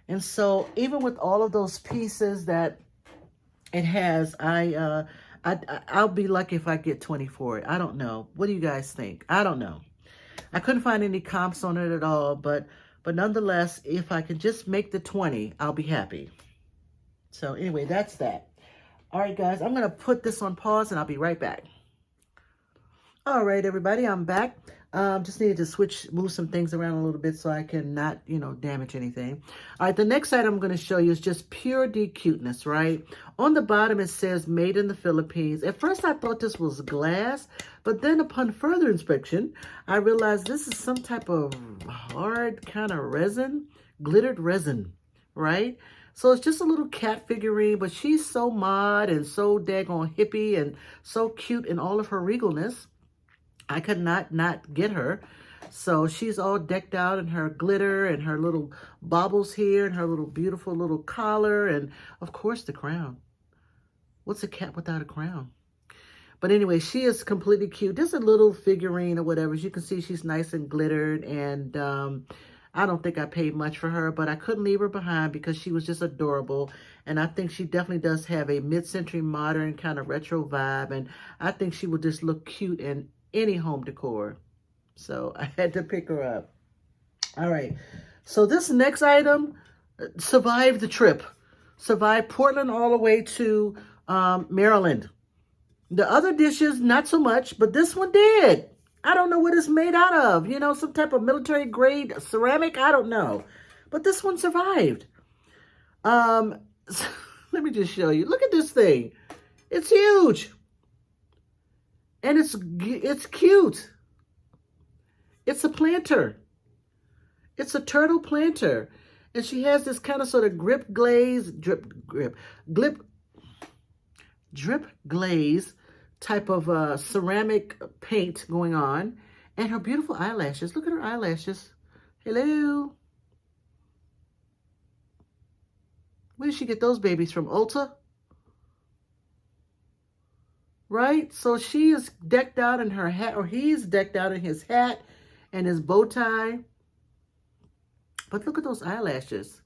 [SPEAKER 1] And so even with all of those pieces that it has, I'll be lucky if I get 20 for it. I don't know. What do you guys think? I don't know. I couldn't find any comps on it at all, but nonetheless, if I can just make the 20, I'll be happy. So anyway, that's that. All right, guys, I'm going to put this on pause and I'll be right back. All right, everybody, I'm back. Just needed to move some things around a little bit so I can not, damage anything. All right, the next item I'm going to show you is just pure D cuteness, right? On the bottom, it says made in the Philippines. At first, I thought this was glass, but then upon further inspection, I realized this is some type of hard kind of resin, glittered resin, right? So it's just a little cat figurine, but she's so mod and so daggone hippie and so cute in all of her regalness. I could not get her. So she's all decked out in her glitter and her little baubles here and her little beautiful little collar and, of course, the crown. What's a cat without a crown? But anyway, she is completely cute. Just a little figurine or whatever. As you can see, she's nice and glittered. And I don't think I paid much for her, but I couldn't leave her behind because she was just adorable. And I think she definitely does have a mid-century modern kind of retro vibe. And I think she would just look cute in any home decor. So I had to pick her up. All right. So this next item survived the trip. Survived Portland all the way to Maryland. The other dishes, not so much, but this one did. I don't know what it's made out of. Some type of military grade ceramic. I don't know. But this one survived. Let me just show you. Look at this thing. It's huge. And it's cute. It's a planter. It's a turtle planter. And she has this kind of sort of drip glaze type of ceramic paint going on. And her beautiful eyelashes. Look at her eyelashes. Hello. Where did she get those babies from? Ulta? Right? So she is decked out in her hat, or he's decked out in his hat and his bow tie. But look at those eyelashes.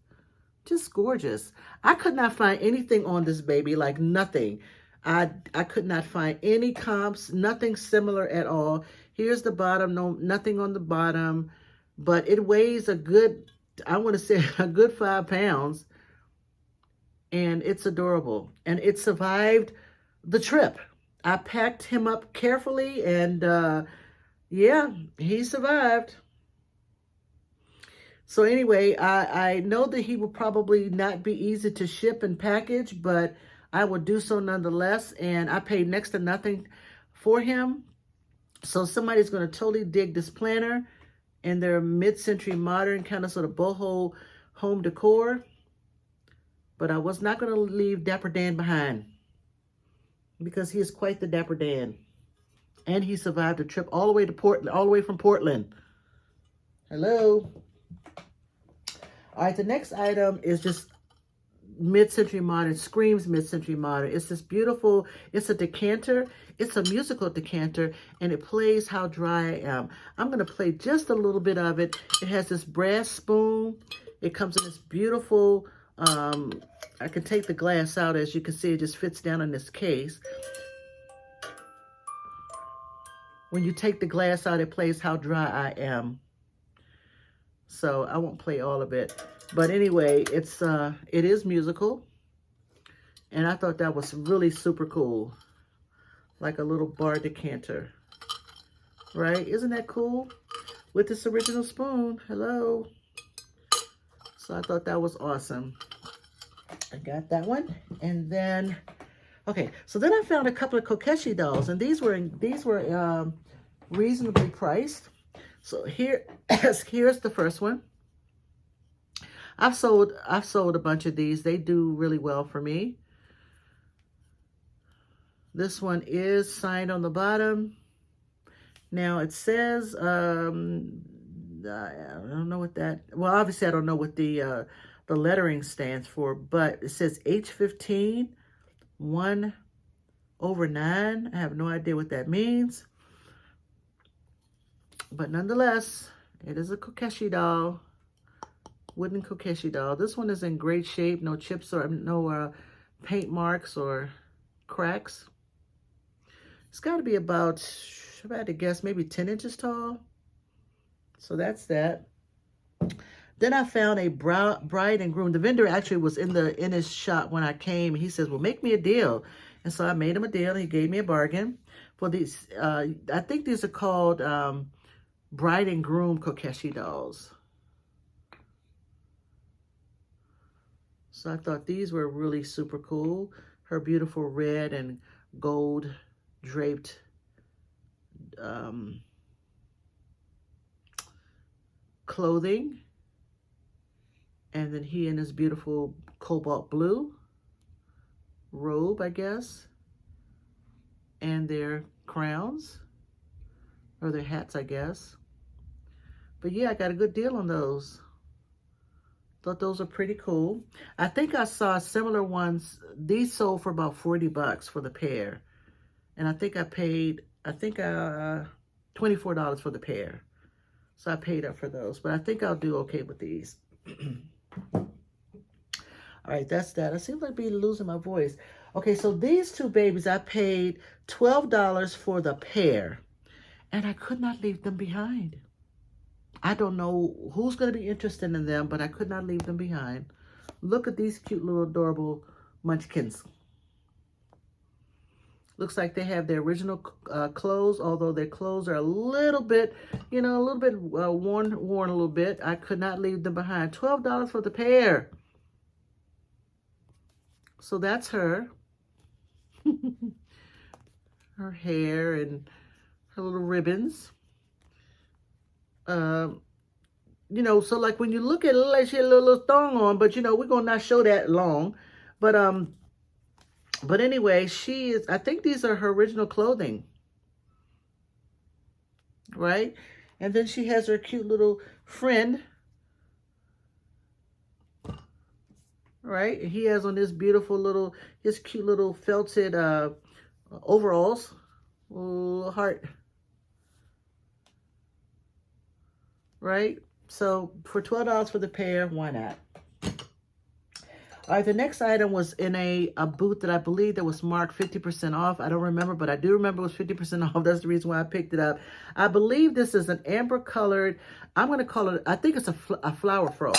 [SPEAKER 1] Just gorgeous. I could not find anything on this baby, like nothing. I could not find any comps, nothing similar at all. Here's the bottom, nothing on the bottom, but it weighs a good, I want to say a good 5 pounds, and it's adorable. And it survived the trip. I packed him up carefully, and yeah, he survived. So anyway, I know that he will probably not be easy to ship and package, but I will do so nonetheless. And I paid next to nothing for him. So somebody's going to totally dig this planner in their mid-century modern kind of sort of boho home decor. But I was not going to leave Dapper Dan behind, because he is quite the Dapper Dan. And he survived a trip all the way to Portland, all the way from Portland. Hello. All right, the next item is just mid-century modern, screams mid-century modern. It's this beautiful, it's a decanter. It's a musical decanter, and it plays How Dry I Am. I'm going to play just a little bit of it. It has this brass spoon. It comes in this beautiful, I can take the glass out. As you can see, it just fits down in this case. When you take the glass out, it plays How Dry I Am. So I won't play all of it. But anyway, it is musical. And I thought that was really super cool. Like a little bar decanter. Right? Isn't that cool? With this original spoon. Hello. So I thought that was awesome. I got that one. And then, okay. So then I found a couple of Kokeshi dolls. And these were reasonably priced. So here's the first one. I've sold a bunch of these. They do really well for me. This one is signed on the bottom. Now it says, I don't know what that, well, obviously I don't know what the lettering stands for, but it says H15 1/9. I have no idea what that means. But nonetheless, it is a Kokeshi doll. Wooden Kokeshi doll. This one is in great shape. No chips or no paint marks or cracks. It's got to be about, if I had to guess, maybe 10 inches tall. So that's that. Then I found a bride and groom. The vendor actually was in his shop when I came. He says, well, make me a deal. And so I made him a deal. He gave me a bargain for these. I think these are called bride and groom Kokeshi dolls. So I thought these were really super cool. Her beautiful red and gold draped clothing. And then he in his beautiful cobalt blue robe, I guess. And their crowns. Or their hats, I guess. But yeah, I got a good deal on those. Thought those are pretty cool. I think I saw similar ones. These sold for about $40 for the pair. And I think I paid, $24 for the pair. So I paid up for those. But I think I'll do okay with these. All right, that's that. I seem like I'm losing my voice. Okay, so these two babies, I paid $12 for the pair. And I could not leave them behind. I don't know who's going to be interested in them, but I could not leave them behind. Look at these cute little adorable munchkins. Looks like they have their original clothes, although their clothes are a little bit, you know, a little bit worn a little bit. I could not leave them behind. $12 for the pair. So that's her. Her hair and her little ribbons. You know, so like when you look at it, like she had a little thong on, but you know, we're gonna not show that long. But anyway, she is, I think these are her original clothing. Right? And then she has her cute little friend. Right? He has on this beautiful little, his cute little felted overalls. Little heart. Right? So for $12 for the pair, why not? All right, the next item was in a booth that I believe that was marked 50% off. I don't remember, but I do remember it was 50% off. That's the reason why I picked it up. I believe this is an amber colored, I'm going to call it, I think it's a flower frog.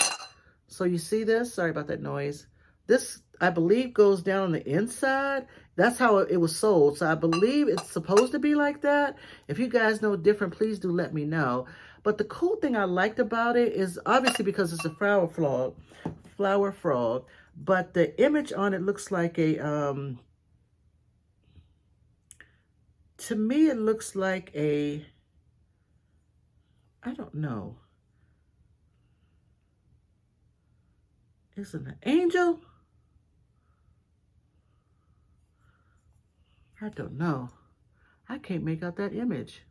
[SPEAKER 1] So you see this? Sorry about that noise. This, I believe, goes down on the inside. That's how it was sold. So I believe it's supposed to be like that. If you guys know different, please do let me know. But the cool thing I liked about it is obviously because it's a flower frog, but the image on it looks like a, to me it looks like a, I don't know. Is it an angel? I don't know. I can't make out that image.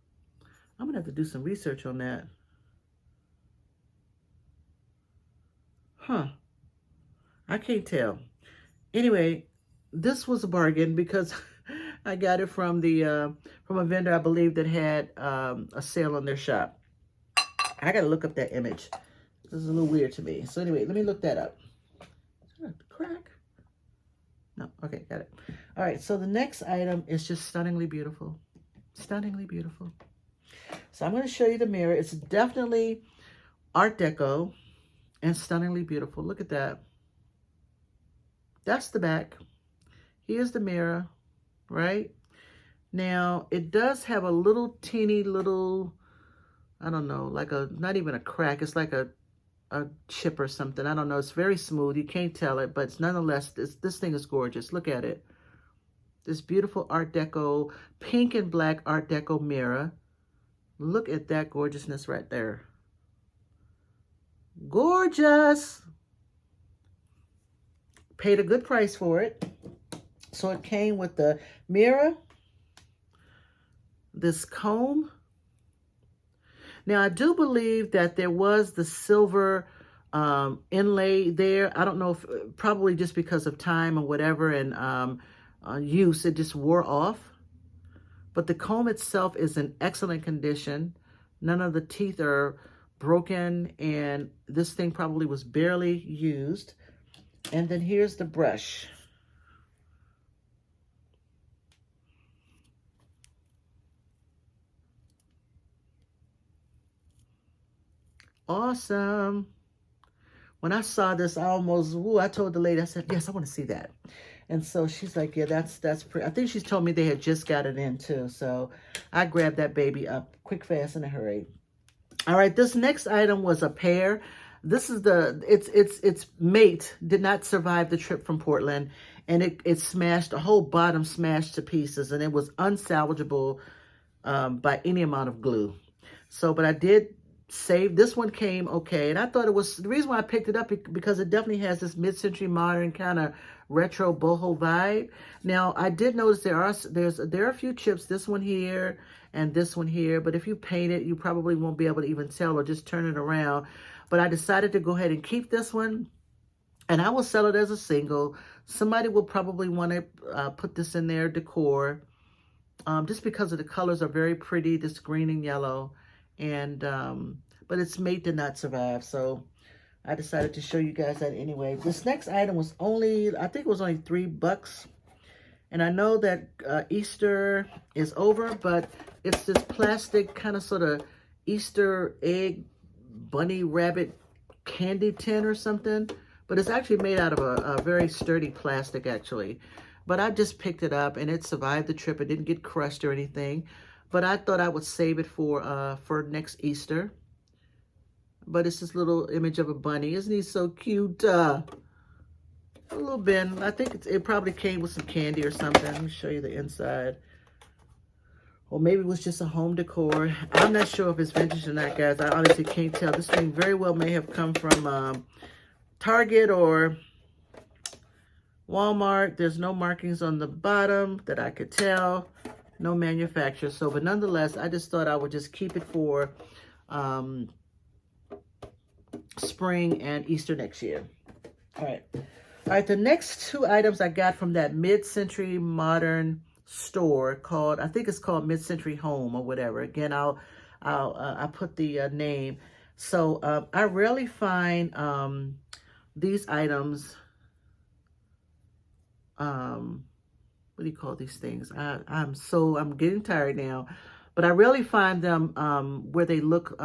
[SPEAKER 1] I'm going to have to do some research on that. Huh. I can't tell. Anyway, this was a bargain because I got it from the from a vendor I believe that had a sale on their shop. I got to look up that image. This is a little weird to me. So anyway, let me look that up. Crack? No. Okay, got it. All right. So the next item is just stunningly beautiful. Stunningly beautiful. So I'm going to show you the mirror. It's definitely Art Deco and stunningly beautiful. Look at that. That's the back. Here's the mirror, right? Now, it does have a little teeny little, I don't know, like a, not even a crack. It's like a chip or something. I don't know. It's very smooth. You can't tell it, but it's nonetheless, this thing is gorgeous. Look at it. This beautiful Art Deco, pink and black Art Deco mirror. Look at that gorgeousness right there. Gorgeous. Paid a good price for it. So it came with the mirror, this comb. Now, I do believe that there was the silver inlay there. I don't know if, probably just because of time or whatever and use, it just wore off. But the comb itself is in excellent condition. None of the teeth are broken, and this thing probably was barely used. And then here's the brush. Awesome. When I saw this, I almost, ooh, I told the lady, I said, yes, I want to see that. And so she's like, yeah, that's pretty. I think she's told me they had just got it in too. So I grabbed that baby up quick, fast, in a hurry. All right, this next item was a pair. This is its mate did not survive the trip from Portland, and it smashed, the whole bottom smashed to pieces, and it was unsalvageable by any amount of glue. So, but I did save, this one came okay, and I thought it was, the reason why I picked it up because it definitely has this mid-century modern kind of retro boho vibe. Now, I did notice there are a few chips, this one here and this one here, but if you paint it, you probably won't be able to even tell or just turn it around. But I decided to go ahead and keep this one, and I will sell it as a single. Somebody will probably want to put this in their decor, just because of the colors are very pretty, this green and yellow, and but its mate did not survive, so I decided to show you guys that anyway. This next item was only, I think it was only $3. And I know that Easter is over, but it's this plastic kind of sort of Easter egg bunny rabbit candy tin or something. But it's actually made out of a very sturdy plastic, actually. But I just picked it up and it survived the trip. It didn't get crushed or anything. But I thought I would save it for next Easter. But it's this little image of a bunny. Isn't he so cute? A little bin. I think it probably came with some candy or something. Let me show you the inside. Or maybe it was just a home decor. I'm not sure if it's vintage or not, guys. I honestly can't tell. This thing very well may have come from Target or Walmart. There's no markings on the bottom that I could tell. No manufacturer. So, but nonetheless, I just thought I would just keep it for spring and Easter next year. All right, the next two items I got from that mid-century modern store called, I think it's called Mid-Century Home or whatever. Again, I'll put the name. So I rarely find these items. What do you call these things? I'm getting tired now, but I rarely find them where they look.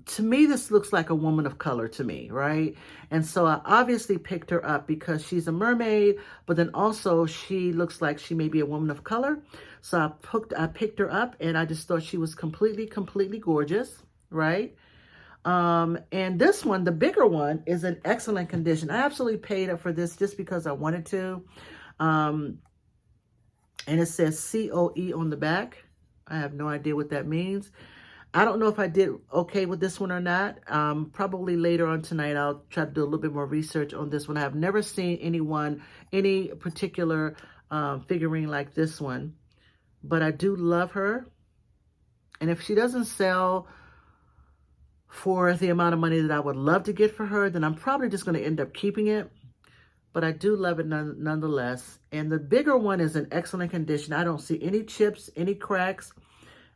[SPEAKER 1] To me, this looks like a woman of color to me, right? And so I obviously picked her up because she's a mermaid, but then also she looks like she may be a woman of color. So I picked her up and I just thought she was completely gorgeous, right? And this one, the bigger one, is in excellent condition. I absolutely paid up for this just because I wanted to. And it says COE on the back. I have no idea what that means. I don't know if I did okay with this one or not. Probably later on tonight, I'll try to do a little bit more research on this one. I have never seen any particular figurine like this one, but I do love her. And if she doesn't sell for the amount of money that I would love to get for her, then I'm probably just going to end up keeping it. But I do love it nonetheless. And the bigger one is in excellent condition. I don't see any chips, any cracks.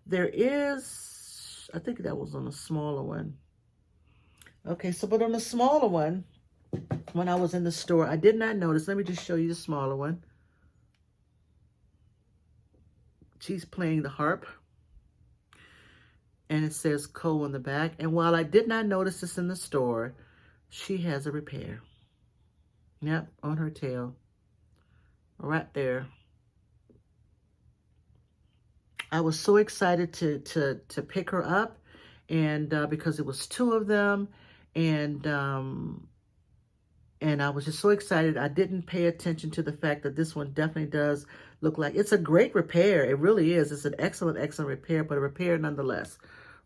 [SPEAKER 1] There is, I think that was on the smaller one. Okay, so but on the smaller one, when I was in the store, I did not notice. Let me just show you the smaller one. She's playing the harp. And it says Co on the back. And while I did not notice this in the store, she has a repair. Yep, on her tail. Right there. I was so excited to pick her up, and because it was two of them, and I was just so excited. I didn't pay attention to the fact that this one definitely does look like it's a great repair. It really is. It's an excellent repair, but a repair nonetheless.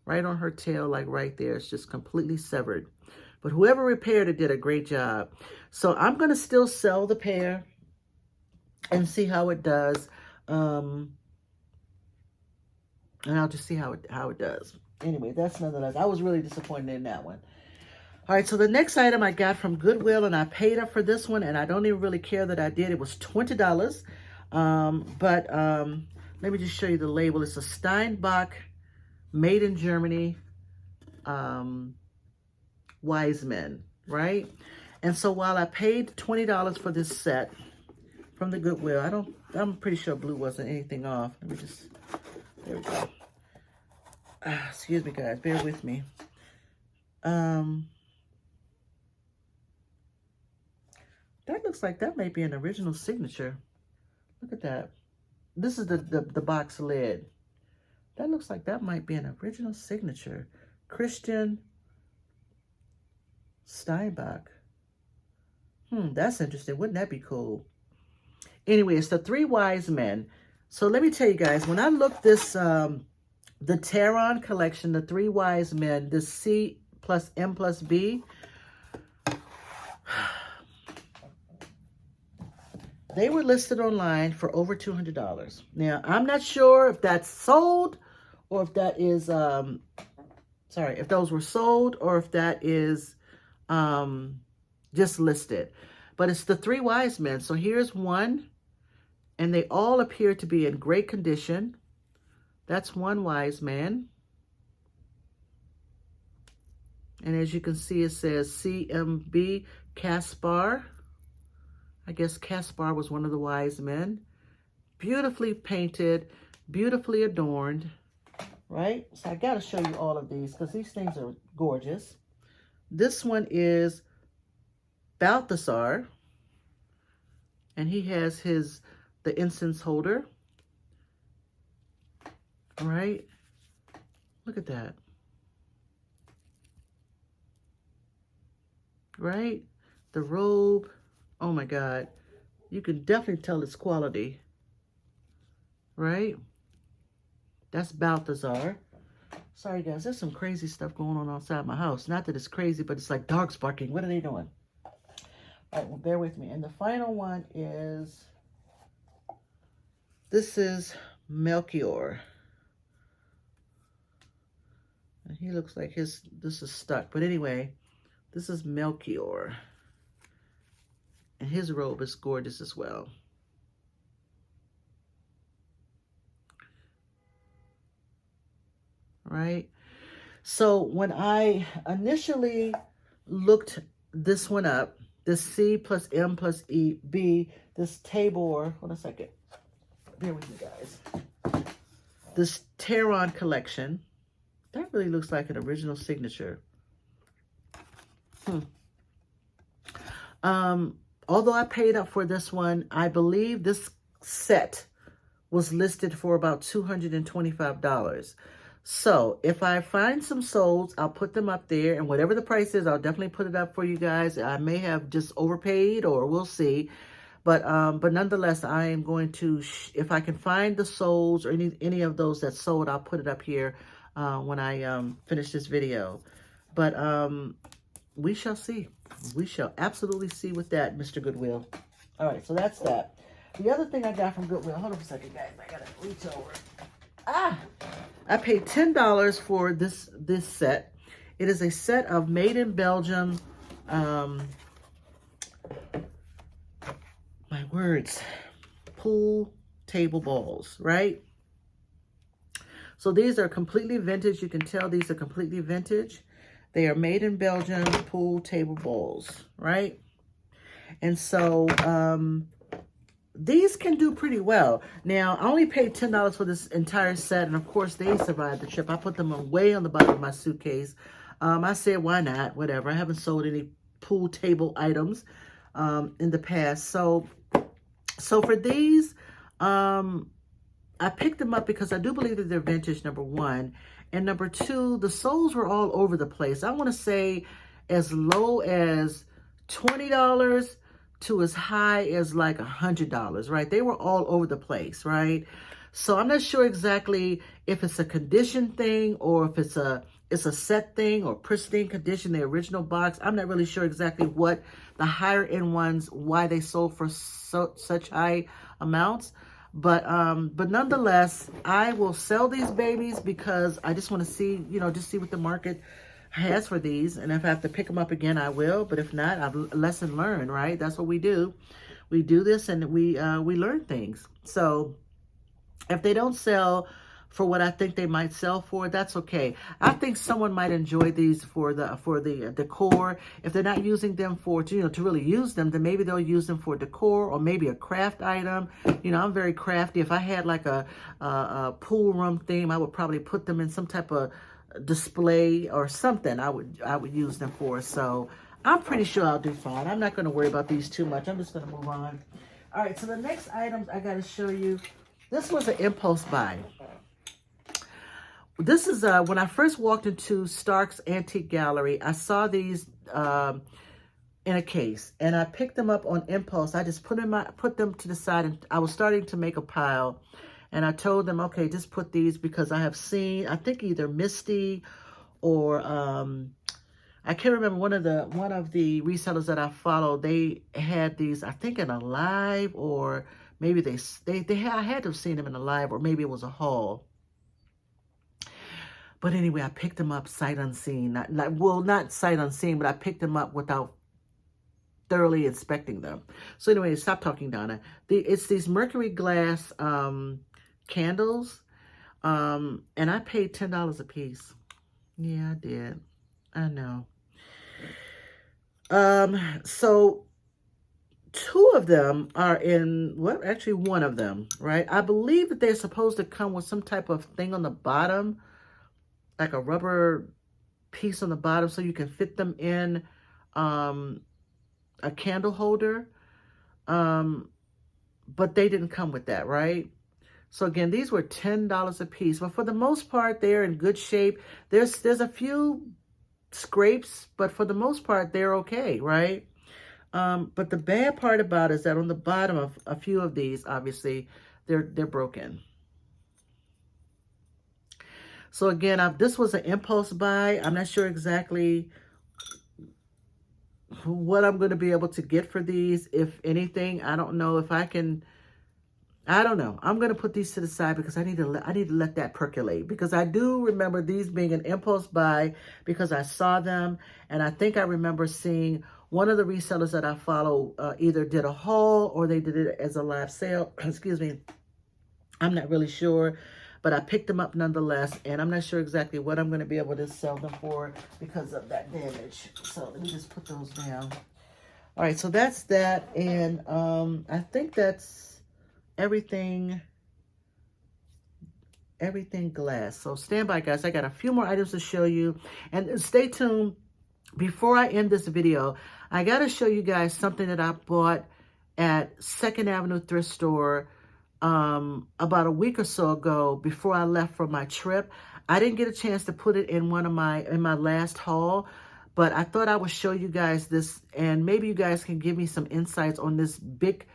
[SPEAKER 1] Right on her tail, like right there. It's just completely severed. But whoever repaired it did a great job. So I'm going to still sell the pair and see how it does. And I'll just see how it does. Anyway, that's nonetheless. I was really disappointed in that one. All right, so the next item I got from Goodwill, and I paid up for this one, and I don't even really care that I did. It was $20. Let me just show you the label. It's a Steinbach, made in Germany, wise men, right? And so while I paid $20 for this set from the Goodwill, I'm pretty sure blue wasn't anything off. Let me just, there we go. Excuse me, guys, bear with me. That looks like that might be an original signature. Look at that. This is the box lid. That looks like that might be an original signature. Christian Steinbach. That's interesting. Wouldn't that be cool? Anyway, it's the Three Wise Men. So let me tell you guys, when I looked this, the Terran collection, the Three Wise Men, the C plus M plus B, they were listed online for over $200. Now, I'm not sure if that's sold or if that is, if those were sold or if that is just listed. But it's the Three Wise Men. So here's one, and they all appear to be in great condition. That's one wise man. And as you can see, it says CMB Caspar. I guess Caspar was one of the wise men. Beautifully painted, beautifully adorned, right? So I got to show you all of these because these things are gorgeous. This one is Balthasar, and he has the incense holder. All right, look at that. Right, the robe. Oh my God, you can definitely tell its quality. Right, that's Balthasar. Sorry guys, there's some crazy stuff going on outside my house. Not that it's crazy, but it's like dogs barking. What are they doing? All right, well, bear with me. And the final one is, this is Melchior. And he looks like this is stuck. But anyway, this is Melchior. And his robe is gorgeous as well. Right? So when I initially looked this one up, this C plus M plus E, B, this Tabor, hold on a second. Bear with me, guys. This Tehran collection, that really looks like an original signature. Although I paid up for this one, I believe this set was listed for about $225. So if I find some souls, I'll put them up there, and whatever the price is, I'll definitely put it up for you guys. I may have just overpaid, or we'll see. But nonetheless, I am going to, if I can find the souls or any of those that sold, I'll put it up here when I finish this video. But we shall see. We shall absolutely see with that, Mr. Goodwill. All right, so that's that. The other thing I got from Goodwill, hold on a second, guys. I gotta reach over. I paid $10 for this set. It is a set of made in Belgium, my words, pool table balls, right? So these are completely vintage. You can tell these are completely vintage. They are made in Belgium pool table balls, right? And so these can do pretty well. Now, I only paid $10 for this entire set, and of course, they survived the trip. I put them way on the bottom of my suitcase. I said, why not? Whatever. I haven't sold any pool table items in the past. So for these, I picked them up because I do believe that they're vintage, number one. And number two, the soles were all over the place. I want to say as low as $20 to as high as like $100, right? They were all over the place, right? So I'm not sure exactly if it's a condition thing or if it's a set thing or pristine condition, the original box. I'm not really sure exactly what the higher end ones, why they sold for such high amounts. But nonetheless, I will sell these babies because I just want to see, just see what the market has for these. And if I have to pick them up again, I will. But if not, I've lesson learned, right? That's what we do. We do this and we learn things. So if they don't sell for what I think they might sell for, that's okay. I think someone might enjoy these for the decor. If they're not using them to really use them, then maybe they'll use them for decor or maybe a craft item. I'm very crafty. If I had like a pool room theme, I would probably put them in some type of display or something. I would use them for. So I'm pretty sure I'll do fine. I'm not going to worry about these too much. I'm just going to move on. All right. So the next items I got to show you. This was an impulse buy. This is when I first walked into Stark's Antique Gallery. I saw these in a case, and I picked them up on impulse. I just put them to the side, and I was starting to make a pile. And I told them, okay, just put these because I have seen, I think either Misty or I can't remember, one of the resellers that I follow. They had these, I think, in a live, or maybe I had to have seen them in a live, or maybe it was a haul. But anyway, I picked them up sight unseen. Not sight unseen, but I picked them up without thoroughly inspecting them. So anyway, stop talking, Donna. It's these mercury glass candles, and I paid $10 a piece. Yeah, I did. I know. So two of them are in, well, actually one of them, right? I believe that they're supposed to come with some type of thing on the bottom, like a rubber piece on the bottom, so you can fit them in a candle holder. But they didn't come with that, right? So again, these were $10 a piece, but for the most part, they're in good shape. There's a few scrapes, but for the most part, they're okay, right? But the bad part about it is that on the bottom of a few of these, obviously, they're broken. So again, this was an impulse buy. I'm not sure exactly what I'm going to be able to get for these, if anything. I don't know if I can. I don't know. I'm going to put these to the side because I need to let that percolate, because I do remember these being an impulse buy because I saw them, and I think I remember seeing one of the resellers that I follow either did a haul or they did it as a live sale. Excuse me. I'm not really sure, but I picked them up nonetheless, and I'm not sure exactly what I'm going to be able to sell them for because of that damage. So let me just put those down. All right, so that's that, and I think that's everything glass. So stand by, guys. I got a few more items to show you, and stay tuned. Before I end this video, I got to show you guys something that I bought at 2nd Avenue Thrift Store about a week or so ago before I left for my trip. I didn't get a chance to put it in my last haul, but I thought I would show you guys this, and maybe you guys can give me some insights on this big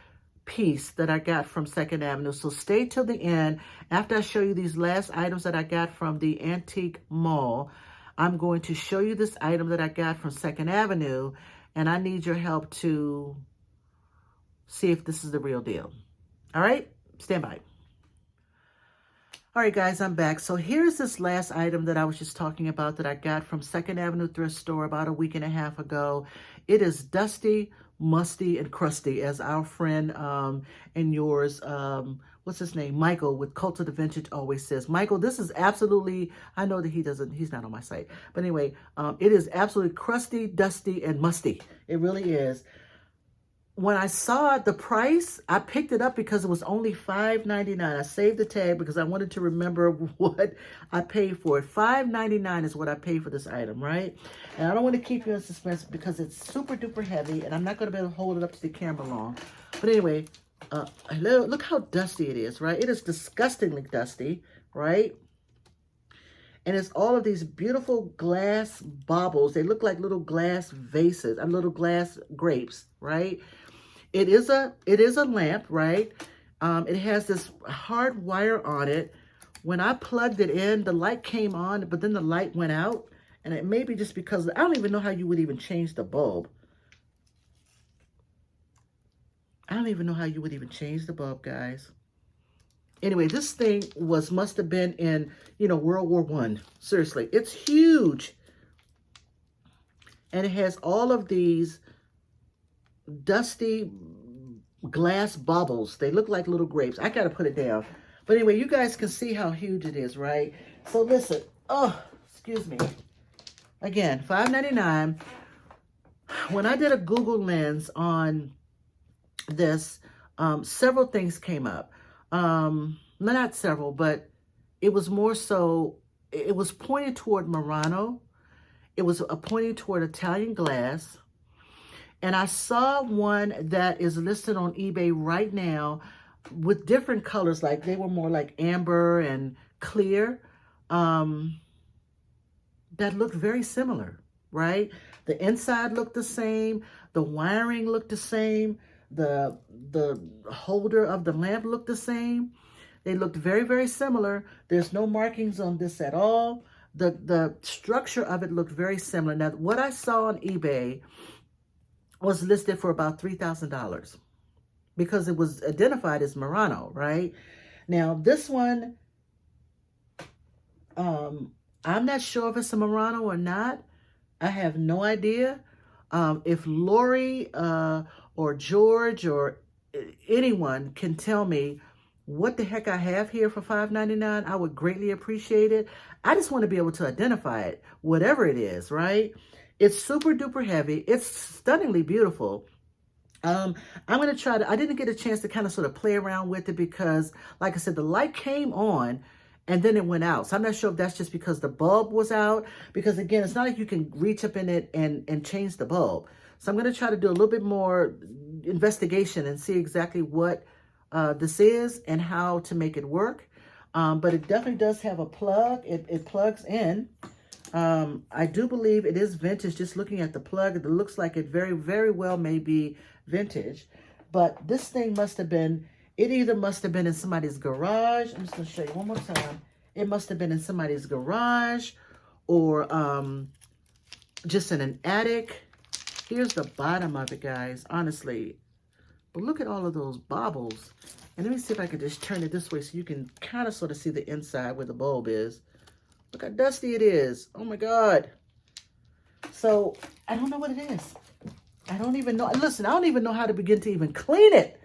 [SPEAKER 1] piece that I got from 2nd Avenue. So stay till the end. After I show you these last items that I got from the Antique Mall, I'm going to show you this item that I got from 2nd Avenue, and I need your help to see if this is the real deal. All right, stand by. All right, guys, I'm back. So here's this last item that I was just talking about that I got from 2nd Avenue Thrift Store about a week and a half ago. It is dusty, musty, and crusty, as our friend and yours, what's his name, Michael with Cult of the Vintage always says. Michael, this is absolutely, I know that he's not on my site, but anyway, it is absolutely crusty, dusty, and musty. It really is. When I saw the price, I picked it up because it was only $5.99. I saved the tag because I wanted to remember what I paid for it. $5.99 is what I paid for this item, right? And I don't want to keep you in suspense because it's super duper heavy, and I'm not going to be able to hold it up to the camera long. But anyway, look how dusty it is, right? It is disgustingly dusty, right? And it's all of these beautiful glass baubles. They look like little glass vases, little glass grapes, right? It is a lamp, right? It has this hard wire on it. When I plugged it in, the light came on, but then the light went out. And it may be just because, I don't even know how you would even change the bulb. I don't even know how you would even change the bulb, guys. Anyway, this thing must have been in, World War I. Seriously, it's huge. And it has all of these dusty glass bubbles. They look like little grapes. I got to put it down. But anyway, you guys can see how huge it is, right? So listen. Oh, excuse me. Again, $5.99. When I did a Google lens on this, several things came up. Not several, but it was more so, it was pointed toward Murano. It was pointing toward Italian glass. And I saw one that is listed on eBay right now with different colors, like they were more like amber and clear, that looked very similar, right? The inside looked the same. The wiring looked the same. The holder of the lamp looked the same. They looked very, very similar. There's no markings on this at all. The structure of it looked very similar. Now, what I saw on eBay was listed for about $3,000 because it was identified as Murano, right? Now, this one, I'm not sure if it's a Murano or not. I have no idea. If Lori or George or anyone can tell me what the heck I have here for $5.99, I would greatly appreciate it. I just want to be able to identify it, whatever it is, right? It's super duper heavy. It's stunningly beautiful. I'm going to try to, I didn't get a chance to kind of sort of play around with it because, like I said, the light came on and then it went out. So I'm not sure if that's just because the bulb was out, because again, it's not like you can reach up in it and change the bulb. So I'm going to try to do a little bit more investigation and see exactly what this is and how to make it work. But it definitely does have a plug. It plugs in. I do believe it is vintage. Just looking at the plug, it looks like it very, very well may be vintage. But this thing must have been, it either must have been in somebody's garage. I'm just going to show you one more time. It must have been in somebody's garage or just in an attic. Here's the bottom of it, guys, honestly. But look at all of those baubles. And let me see if I can just turn it this way so you can kind of sort of see the inside where the bulb is. Look how dusty it is. Oh my God. So I don't know what it is. I don't even know. Listen, I don't even know how to begin to even clean it.